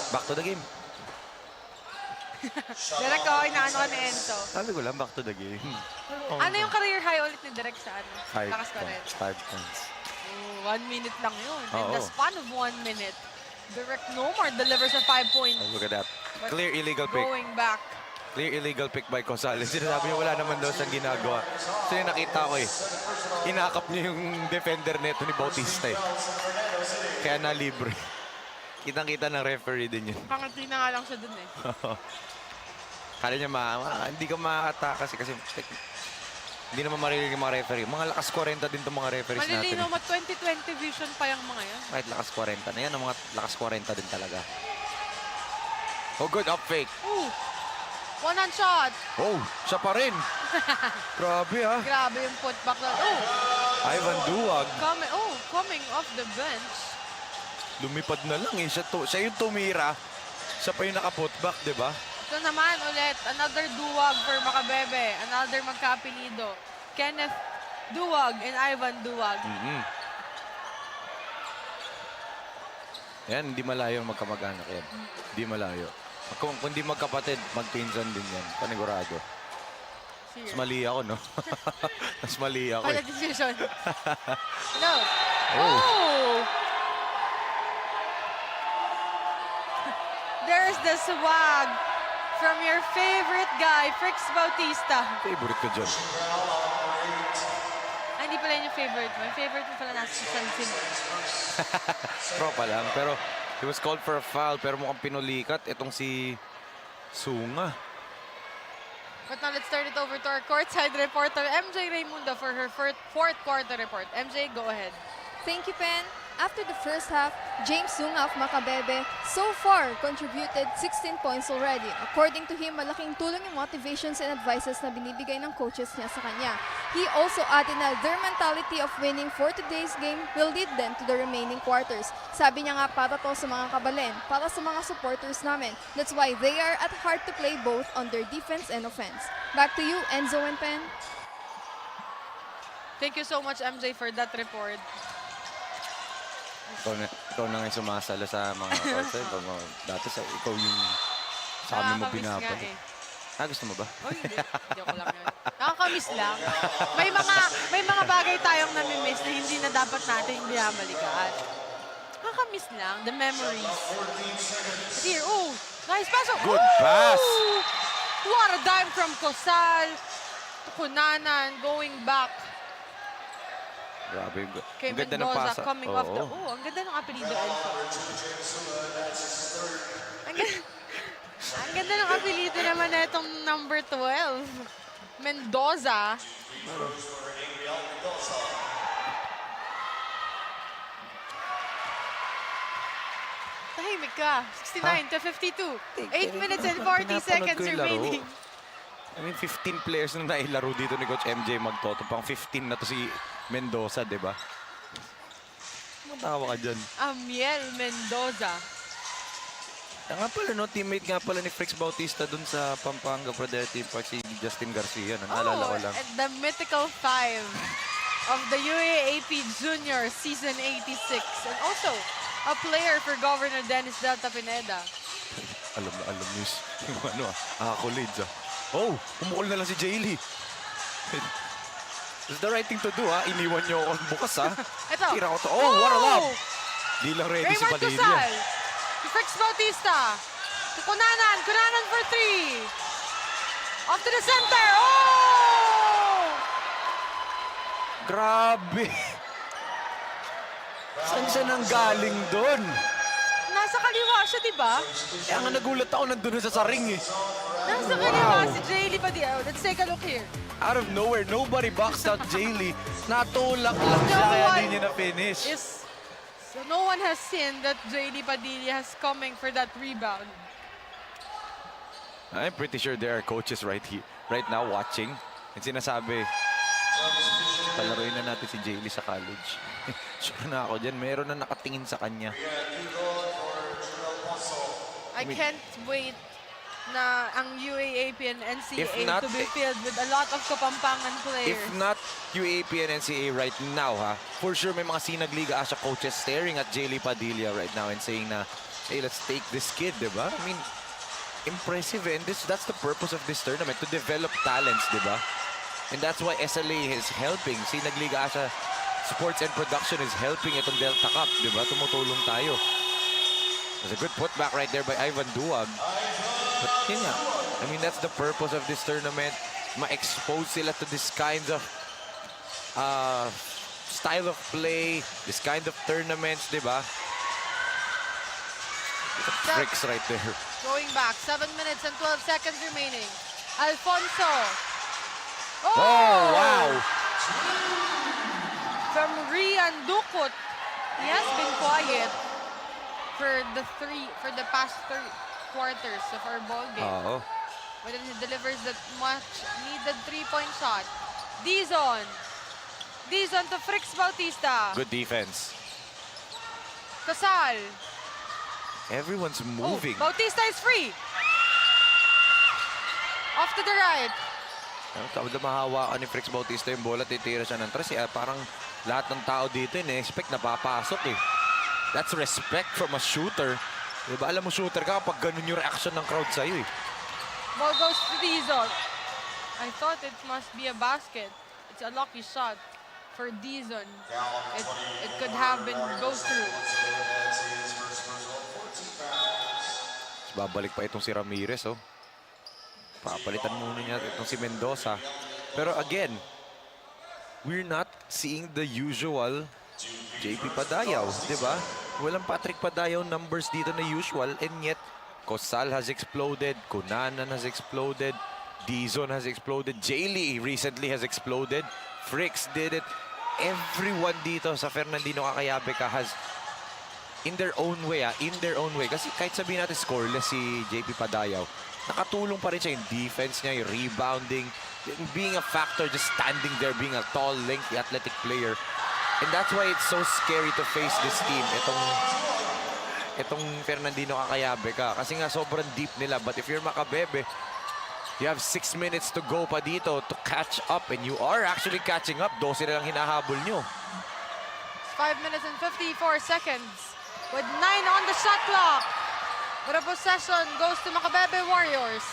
Back to the game. Direk, inaano ka ni Enzo. Sabi ko lang, back to the game. Ano yung career high ulit ni Direk sa ano? 5 Lakas pa rin. points. 5 points. 1 minute lang yun. In Oo. the span of 1 minute, Direk Nomar delivers a 5 points. Oh, look at that. But Clear illegal pick. Going back. Clear illegal pick by Cosales. Sinasabi niya wala naman daw siyang ginagawa. So yung nakita ko eh. Hinakap niya yung defender neto ni Bautista eh. Kaya na libre. Kitang-kita ng referee din yun. Pangati na nga lang siya dun eh. Kala niya hindi ka makakatakas kasi hindi naman maririnig yung mga referee. Mga lakas 40 din itong mga referees natin. Malilino mo 2020 vision pa yung mga yan. Kahit lakas 40 na yan, ang mga lakas 40 din talaga. Oh, good up fake. Ooh! One-hand shot! Oh, siya pa rin. Grabe ha. Grabe yung putback na. Oh! Ivan Duwag. Coming off the bench. Lumipad na lang eh. Siya yung tumira. Siya pa yung nakaputback, di ba? Ito naman ulit, another duwag for Macabebe. Another magkapilido. Kenneth Duwag and Ivan Duwag. Yan, hindi malayo ang magkamag-anak yan. Hindi malayo. Kung hindi magkapatid, magpinsan din yan. Panigurado. Mas mali ako, no? Mas mali ako. Pala decision. No. Oh. There's the swag from your favorite guy, Frix Bautista. Favorite ko dyan. Ay, hindi pala yun yung favorite mo. Yung favorite mo pala nasa San Simon. Tropa lang. Pero he was called for a foul. Pero mukhang pinulikat. Itong si Sunga. But now let's turn it over to our courtside reporter, MJ Raimundo, for her fourth quarter report. MJ, go ahead. Thank you, Pen. After the first half, James Sunga of Macabebe so far contributed 16 points already. According to him, malaking tulong yung motivations and advices na binibigay ng coaches niya sa kanya. He also added na their mentality of winning for today's game will lead them to the remaining quarters. Sabi niya nga, para to sa mga kabalen, para sa mga supporters namin. That's why they are at heart to play both on their defense and offense. Back to you, Enzo and Pen. Thank you so much, MJ, for that report. Ikaw na ngayon sumasala sa mga courtside. Dati ikaw yung sa amin mo Nakakamiss nga pinapad. eh. Gusto mo ba? Oh, hindi. Hindi ako lang yun. Nakakamiss lang. May mga bagay tayong namimiss na hindi na dapat natin binabalikan. Nakakamiss lang. The memories. Here, oh, nice pass. Good pass. What a dime from Cosal. Kunanan, going back. Grabe. Kay Ang ganda ng Mendoza pasa. coming off the... Oh, ang ganda ng apelido, Enzo. Ang ganda ng apelido naman na itong number 12. Mendoza. Tahimik ka. 69 to 52. 8 minutes and 40 seconds remaining. I mean, 15 players na nailaro dito ni Coach MJ Magtoto. Pang 15 na to si Mendoza, di ba? Matawa ka dyan. Amiel Mendoza. Nga pala, no? Teammate nga pala ni Frix Bautista dun sa Pampanga Prodere Team Park, si Justin Garcia. Naalala ko lang. And the mythical 5 of the UAAP Junior Season 86. And also, a player for Governor Dennis Delta Pineda. Alam niyo yung ano accolades ah. Oh, umukol na lang si Jaylee. It's the right thing to do ha. Iniwan niyo ako bukas ha. Ito. Tira ko to. Oh, what a lob. Di lang ready si Raymond Padilla. Cosal. To Frix Bautista. To Kunanan. Kunanan for 3. Off to the center. Oh! Grabe. Saan siya nang galing doon? Nasa kaliwa siya, di ba? Kaya nga nagulat ako nandun na sa ring eh. Nasa kaliwa si Jaylee Padilla. Let's take a look here. Out of nowhere, nobody boxed out Jaylee. Natulak lang siya kaya di niya na-finish. Yes. So no one has seen that Jaylee Padilla has coming for that rebound. I'm pretty sure there are coaches right now watching. And sinasabi, palaruin na natin si Jaylee sa college. Sure na ako dyan, meron na nakatingin sa kanya. I can't wait na ang UAAP and NCAA If not, to be filled with a lot of Kapampangan players. If not UAP and NCAA right now, ha, for sure may mga Sinag-Liga Asia coaches staring at Jaylee Padilla right now and saying na, hey, let's take this kid, diba? I mean, impressive and that's the purpose of this tournament, to develop talents, diba? And that's why SLA is helping. Sinag-Liga Asia Sports and Production is helping itong Delta Cup, diba? Tumutulong tayo. There's a good putback right there by Ivan Duwag. But yun nga, I mean, that's the purpose of this tournament. Ma-expose sila to this kinds of style of play, this kind of tournaments, di ba? Tricks right there. Going back, 7 minutes and 12 seconds remaining. Alfonso. Oh, wow! From Rian Ducot. He has been quiet for the past 3 quarters of our ball game. Oo. But then he delivers that much needed 3-point shot. Dizon to Frix Bautista. Good defense. Casal. Everyone's moving. Oh, Bautista is free. Off to the right. Kapag mahawakan ni Frix Bautista yung bola, titira siya ng 3. Parang lahat ng tao dito, expect na papasok eh. That's respect from a shooter. Diba? Alam mo, shooter ka kapag ganun yung reaction ng crowd sa'yo eh. Ball goes to Dizon. I thought it must be a basket. It's a lucky shot for Dizon. It could have been go through. Babalik pa itong si Ramirez, oh. Papalitan muna niya itong si Mendoza. Pero again, we're not seeing the usual JP Padayaw, di ba? Walang Patrick Padayaw numbers dito na usual, and yet Courtside has exploded, Cunanan has exploded, Dizon has exploded, Jaylee recently has exploded, Frix did it. Everyone dito sa Fernandino KAYABE has in their own way, Kasi kahit sabihin natin scoreless si JP Padayaw, nakatulong pa rin siya yung defense niya, yung rebounding, being a factor, just standing there, being a tall, lengthy, athletic player. And that's why it's so scary to face this team, itong Fernandino KAYABE ka. Kasi nga sobrang deep nila. But if you're MACABEBE, you have 6 minutes to go pa dito to catch up. And you are actually catching up. 12 na lang hinahabol nyo. 5 minutes and 54 seconds. With 9 on the shot clock. But a possession goes to MACABEBE Warriors.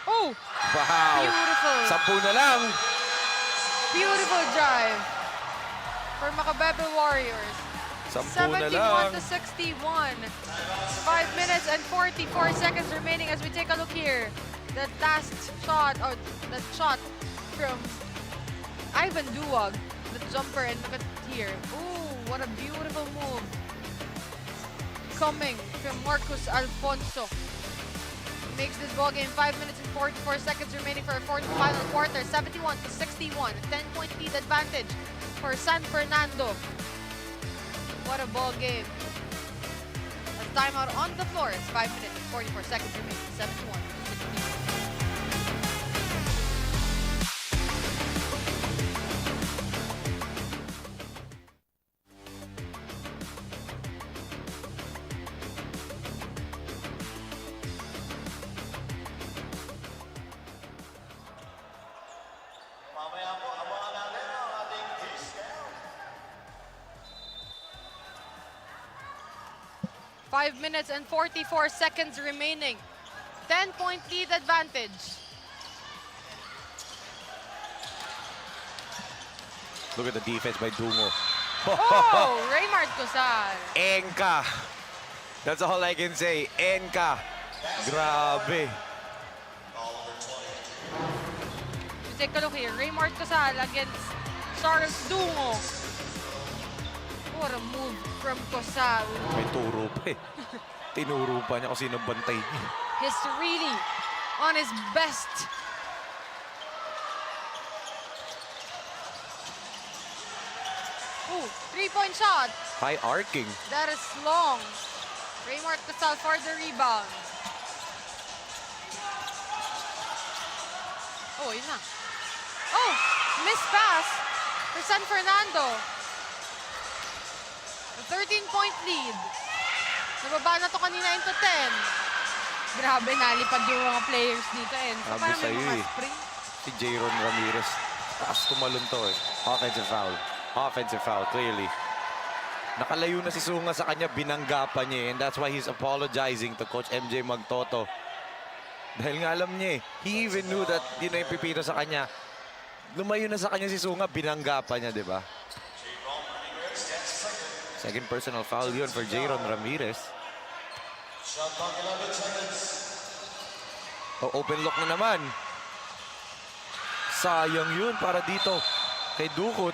Oh! Wow! Beautiful. 10 na lang. Beautiful drive for MACABEBE Warriors. 10 na 71 lang. to 61. 5 minutes and 44 seconds remaining as we take a look here. That last shot, or that shot from Ivan Duwag, the jumper, and look at here. Ooh, what a beautiful move. Coming from Marcus Alfonso. Makes this ball game 5 minutes and 44 seconds remaining for a final quarter. 71 to 61. 10-point lead advantage for San Fernando. What a ball game. A timeout on the floor. It's 5 minutes and 44 seconds remaining. 71 to 61. 5 minutes and 44 seconds remaining. 10-point lead advantage. Look at the defense by Dungo. Oh, Raymart Cosal. Enka. That's all I can say. Enka. Grabe. You take a look here. Raymart Cosal against Charles Dungo. What a move from Cosal. May turo pa eh. Tinuro pa niya kung sino bantay niya. He's really on his best. Ooh, 3-point shot. High arcing. That is long. Raymart Cosal for the rebound. Oh, yun na. Oh, missed pass for San Fernando. A 13-point lead. Nababa na to kanina into 10. Grabe, nalipad yung mga players dito. So, Sabi parang may sa'yo mga eh. spring. Si Jayron Ramirez. Taas tumalon to eh. Offensive foul. Offensive foul, clearly. Nakalayo na si Sunga sa kanya, binangga pa niya eh. And that's why he's apologizing to Coach MJ Magtoto. Dahil nga alam niya eh. He even knew that yun na yung pipito sa kanya. Lumayo na sa kanya si Sunga, binangga pa niya, di ba? Second personal foul yun for Jayron Ramirez. Oh, open look na naman. Sayang yun para dito kay Dukot.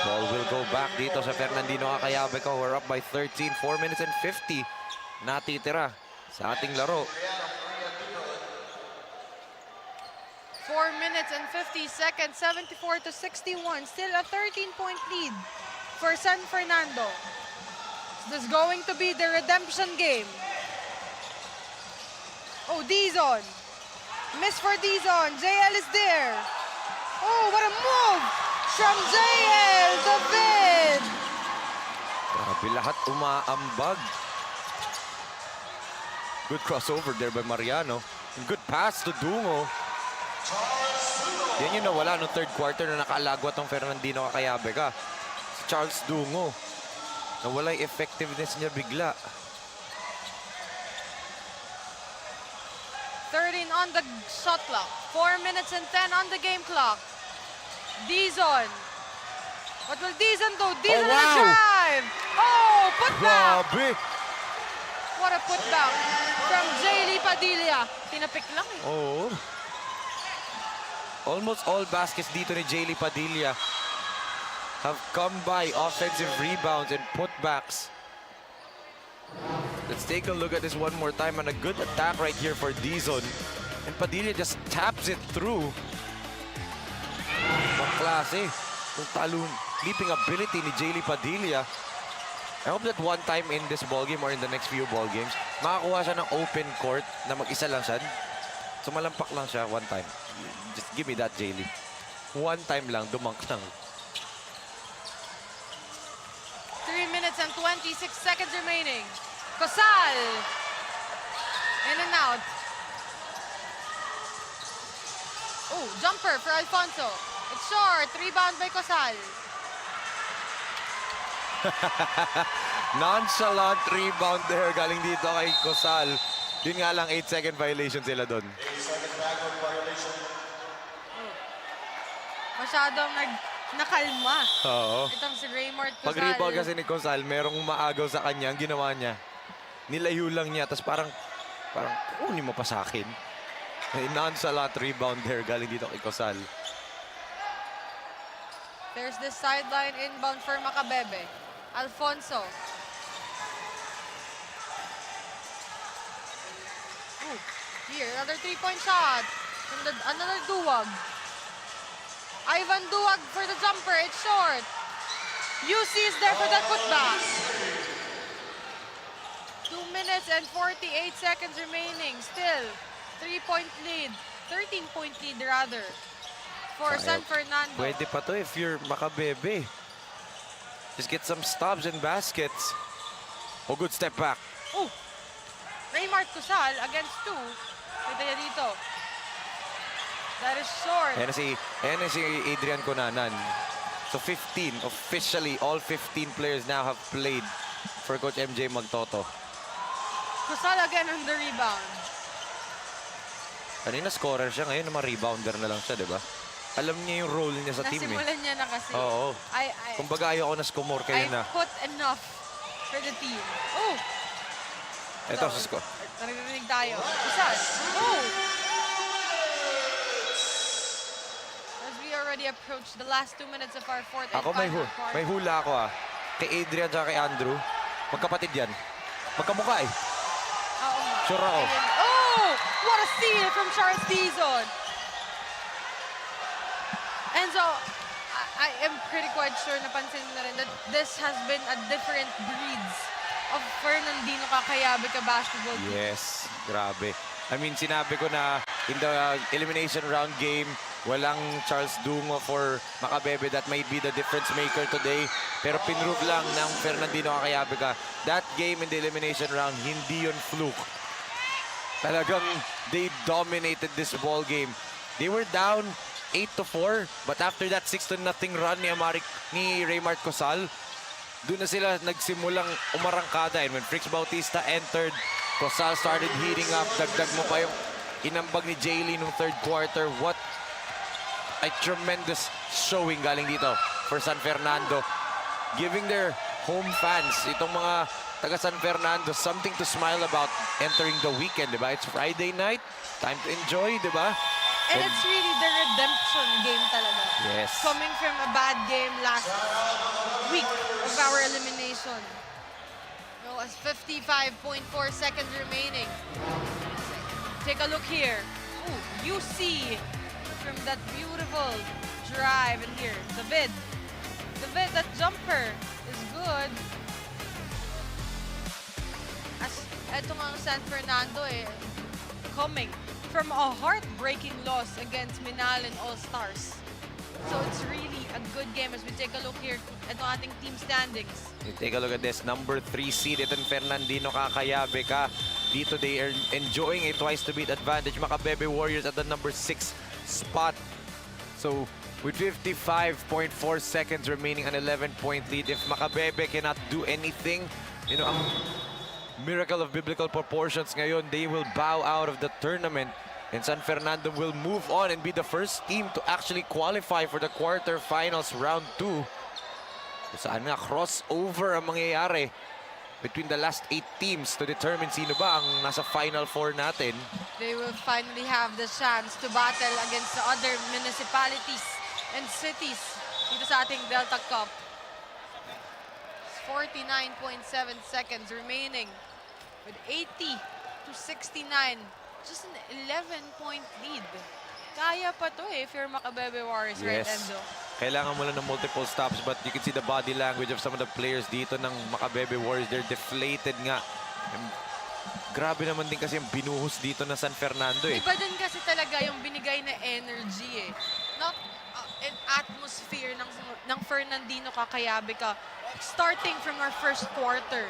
Ball will go back dito sa Fernandino KAYABE ko. We're up by 13, 4 minutes and 50 natitira sa ating laro. 4 minutes and 50 seconds, 74 to 61. Still a 13-point lead for San Fernando. This is going to be the redemption game. Oh, Dizon. Miss for Dizon. JL is there. Oh, what a move from JL David. Grabe, lahat umaambag. Good crossover there by Mariano. And good pass to Dungo. Yan yung nawala no third quarter na nakaalagwat ng Fernandino Kayabe ka. Si Charles Dungo. Nawala yung effectiveness niya bigla. 13 on the shot clock. 4 minutes and 10 on the game clock. Dizon. What will Dizon do? Dizon on a wow! drive. Oh, put back. Grabe! What a putback from Jaylee Padilla. Tinapik lang eh. Oo. Almost all baskets dito ni Jaylee Padilla have come by offensive rebounds and putbacks. Let's take a look at this one more time, and a good attack right here for Dizon. And Padilla just taps it through. Klase. Yung talon, leaping ability ni Jaylee Padilla. I hope that one time in this ballgame or in the next few ball games, makakuha siya ng open court na mag-isa lang siya. So malampak lang siya one time. Just give me that, Jaylee. One time lang, dumunk lang. 3 minutes and 26 seconds remaining. Cosal. In and out. Oh, jumper for Alfonso. It's short. Rebound by Cosal. Nonchalant rebound there galing dito kay Cosal. Yun nga lang, 8-second violation sila doon. Masyadong nakalma. Oo. Itong si Raymond Cosal. Pag rebound kasi ni Cosal, merong maagaw sa kanya. Ang ginawa niya, nilayo lang niya. Tapos parang kunin mo pa sa akin. May nonchalant rebound there galing dito kay Cosal. There's this sideline inbound for Macabebe. Alfonso. Ooh, here, another three-point shot. From another Duwag. Ivan Duwag for the jumper. It's short. UC is there for that putback. 2 minutes and 48 seconds remaining. Still, 3-point lead. 13-point lead rather. For San Fernando. Pwede pa to if you're Macabebe. Just get some stops and baskets. Oh, good step back. Oh! Raymart Cosal against 2. Pwede niya dito. That is short. Ayan na si Adrian Conanan. So 15, officially, all 15 players now have played for Coach MJ Magtoto. Cosal again on the rebound. Kanina scorer siya, ngayon naman rebounder na lang siya, di ba? Alam niya yung role niya sa team eh. Nasimulan niya na kasi. Oo. I Kumbaga ayoko na skumor kayo na. put enough for the team. Oh! Ito sa score. Narinig tayo. Cosal. Oh! As we already approach the last 2 minutes of our fourth and Ako may final quarter. hula ako kay Adrian at kay Andrew. Magkapatid yan. Magkamukha eh. Oo nga. Sure ako. Oh! What a steal from Charles Dizon! And so, I am pretty quite sure napansin na rin that this has been a different breeds of Fernandino Kayabe basketball team. Yes, grabe. I mean, sinabi ko na in the elimination round game, walang Charles Dungo for Macabebe. That might be the difference maker today. Pero pinrove lang ng Fernandino Kayabe ka. That game in the elimination round, hindi yun fluke. Talagang they dominated this ball game. They were down 8-4, but after that 6-0 run ni Raymart Cosal, doon na sila nagsimulang umarangkada. And when Frix Bautista entered, Cosal started heating up. Dagdag mo pa yung inambag ni Jaylee nung third quarter. What a tremendous showing galing dito for San Fernando. Giving their home fans, itong mga taga San Fernando, something to smile about entering the weekend, diba? It's Friday night, time to enjoy, diba? And it's really the redemption game talaga. Yes. Coming from a bad game last week of our elimination. It was 55.4 seconds remaining. Take a look here. Ooh, you see from that beautiful drive in here. David, that jumper is good. As eto nga ang San Fernando coming from a heartbreaking loss against Minalin All-Stars. So it's really a good game as we take a look here at ating team standings. You take a look at this, number 3 seed, itong Fernandino Kayabe ka. Dito they are enjoying a twice to beat advantage. Macabebe Warriors at the number 6 spot. So with 55.4 seconds remaining, an 11-point lead. If Macabebe cannot do anything, you know, a miracle of biblical proportions ngayon, they will bow out of the tournament. And San Fernando will move on and be the first team to actually qualify for the quarterfinals round 2. Saan nga crossover ang mangyayari between the last 8 teams to determine sino ba ang nasa Final 4 natin. They will finally have the chance to battle against the other municipalities and cities dito sa ating Delta Cup. 49.7 seconds remaining with 80 to 69. Just an 11-point lead. Kaya pa to if you're Macabebe Warriors, right, Enzo? Kailangan mo lang ng multiple stops, but you can see the body language of some of the players dito ng Macabebe Warriors. They're deflated nga. Grabe naman din kasi yung binuhos dito na San Fernando eh. Iba din kasi talaga yung binigay na energy eh. Not an atmosphere ng Fernandino Kayabe ka starting from our first quarter.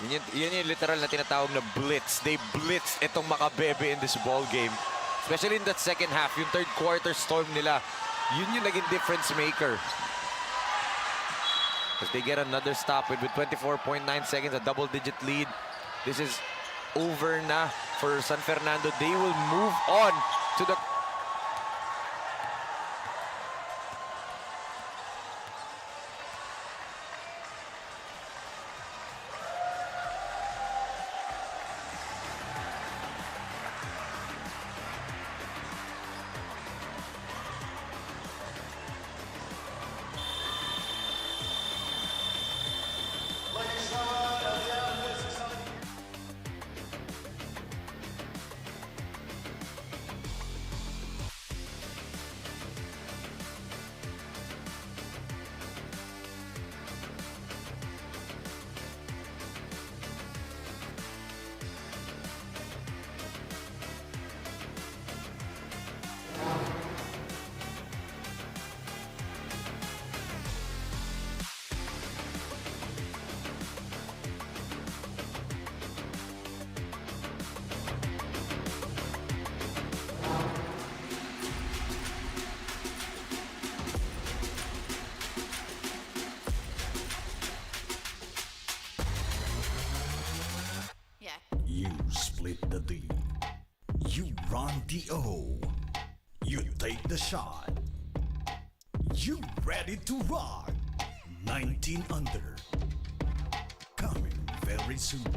Yun yung literal na tinatawag na blitz. They blitzed itong Macabebe in this ball game. Especially in that second half, yung third quarter storm nila, yun yung naging difference maker. As they get another stop with 24.9 seconds, a double-digit lead. This is over na for San Fernando. They will move on to the... You split the D. You run the O. You take the shot. You ready to rock. 19 under. Coming very soon.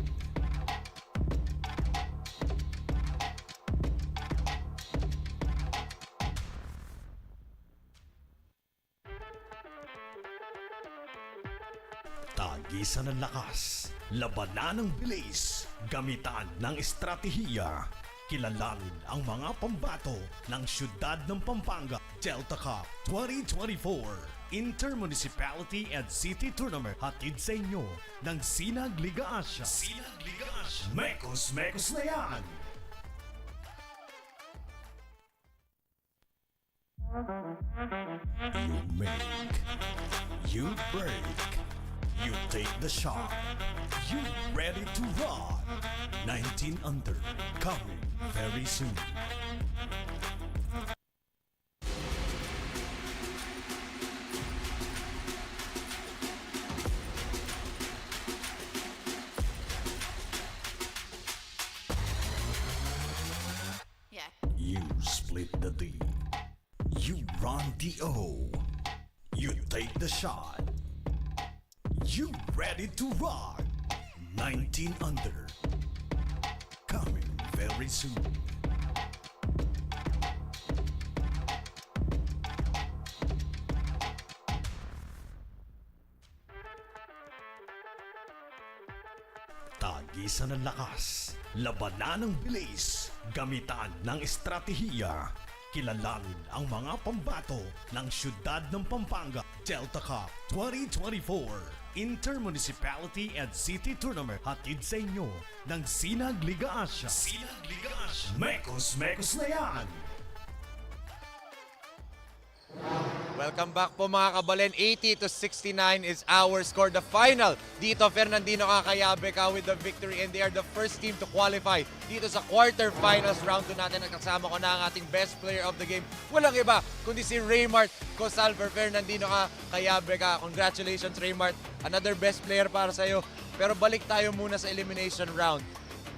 Tagisan ng lakas, labanan ng bilis, gamitan ng estratehiya. Kilalanin ang mga pambato ng siyudad ng Pampanga Delta Cup 2024 Intermunicipality and City Tournament. Hatid sa inyo ng Sinag Liga Asia. Sinag Liga Asia. Mekos na yan! You make, you break, you take the shot. You ready to rock. 19 under, coming very soon. You split the D. You run the O. You take the shot. You ready to rock. 19 under. Coming very soon. Tagisan ng lakas, labanan ng bilis, gamitan ng estratehiya. Kilalanin ang mga pambato ng siyudad ng Pampanga Delta Cup 2024 Intermunicipality and City Tournament. Hatid sa inyo ng Sinag Liga Asia. Sinag Liga Asia. Mekos na yan! Welcome back po mga kabalen. 80-69 is our score. The final dito, Fernandino KAYABE with the victory, and they are the first team to qualify dito sa quarterfinals round 2 natin. Nagkasama ko na ang ating best player of the game. Walang iba kundi si Raymart Cosal for Fernandino KAYABE. Congratulations Raymart, another best player para sa'yo. Pero balik tayo muna sa elimination round.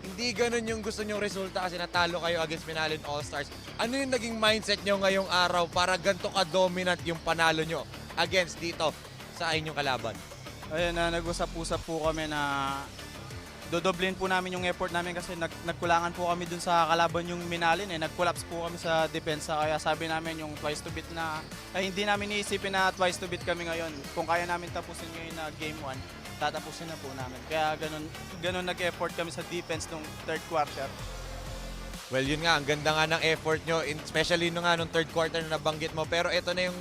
Hindi ganun yung gusto nyong resulta kasi natalo kayo against Minalin All-Stars. Ano yung naging mindset nyo ngayong araw para ganito ka-dominant yung panalo nyo against dito sa inyong kalaban? Ayun, nag-usap-usap po kami na dodoblin po namin yung effort namin kasi nagkulangan po kami dun sa kalaban yung Minalin. Nag-collapse po kami sa depensa kaya sabi namin yung twice to beat na hindi namin iisipin na twice to beat kami ngayon. Kung kaya namin tapusin ngayon na game 1, tatapusin na po namin. Kaya ganun nag-effort kami sa defense nung third quarter. Well, yun nga, ang ganda nga ng effort nyo, especially nung third quarter na nabanggit mo. Pero ito na yung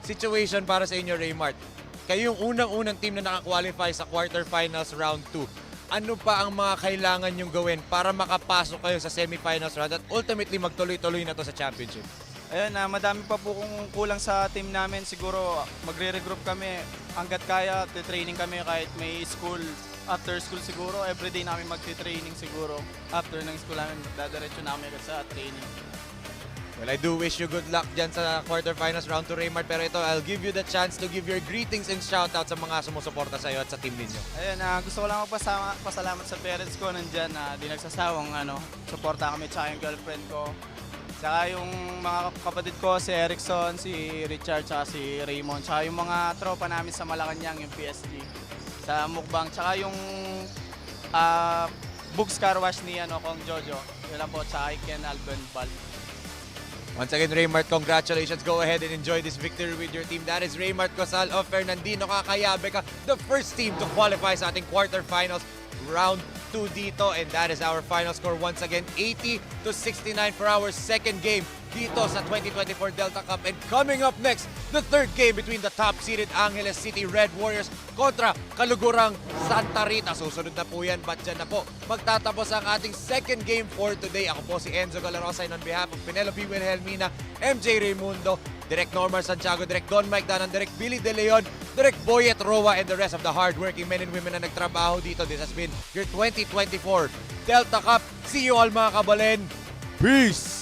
situation para sa inyo, Raymart. Kayo yung unang-unang team na nakakwalify sa quarterfinals round 2. Ano pa ang mga kailangan nyong gawin para makapasok kayo sa semifinals round at ultimately magtuloy-tuloy na to sa championship? Ayun, madami pa po kung kulang sa team namin. Siguro magre-regroup kami hanggat kaya. Training kami kahit may school. After school siguro, everyday namin magti-training siguro. After ng school namin, dadiretso na kami agad sa training. Well, I do wish you good luck dyan sa quarterfinals round 2, Raymart. Pero ito, I'll give you the chance to give your greetings and shoutout sa mga sumusuporta sa'yo at sa team ninyo. Ayun, gusto ko lang magpasalamat sa parents ko nandyan na di nagsasawang suporta kami tsaka yung girlfriend ko. Tsaka yung mga kapatid ko, si Erickson, si Richard, tsaka si Raymond. Tsaka yung mga tropa namin sa Malacanang, yung PSG. Sa Mukbang. Tsaka yung Books Car Wash ni Kong Jojo. Yun lang po. Tsaka Ken Alban Bal. Once again, Raymart, congratulations. Go ahead and enjoy this victory with your team. That is Raymart Cosal of Fernandino KAYABE, the first team to qualify sa ating quarterfinals round 2 dito, and that is our final score once again, 80-69 for our second game dito sa 2024 Delta Cup. And coming up next, the third game between the top-seeded Angeles City Red Warriors kontra Kalugurang Santa Rita. Susunod na po yan, but dyan na po magtatapos ang ating second game for today. Ako po si Enzo Galarosa, and on behalf of Penelope Wilhelmina, MJ Raimundo, Direk Norman Santiago, Direk Don Mike Danan, Direk Billy De Leon, Direk Boyet Roa, and the rest of the hardworking men and women na nagtrabaho dito. This has been your 2024 Delta Cup. See you all mga kabalen. Peace!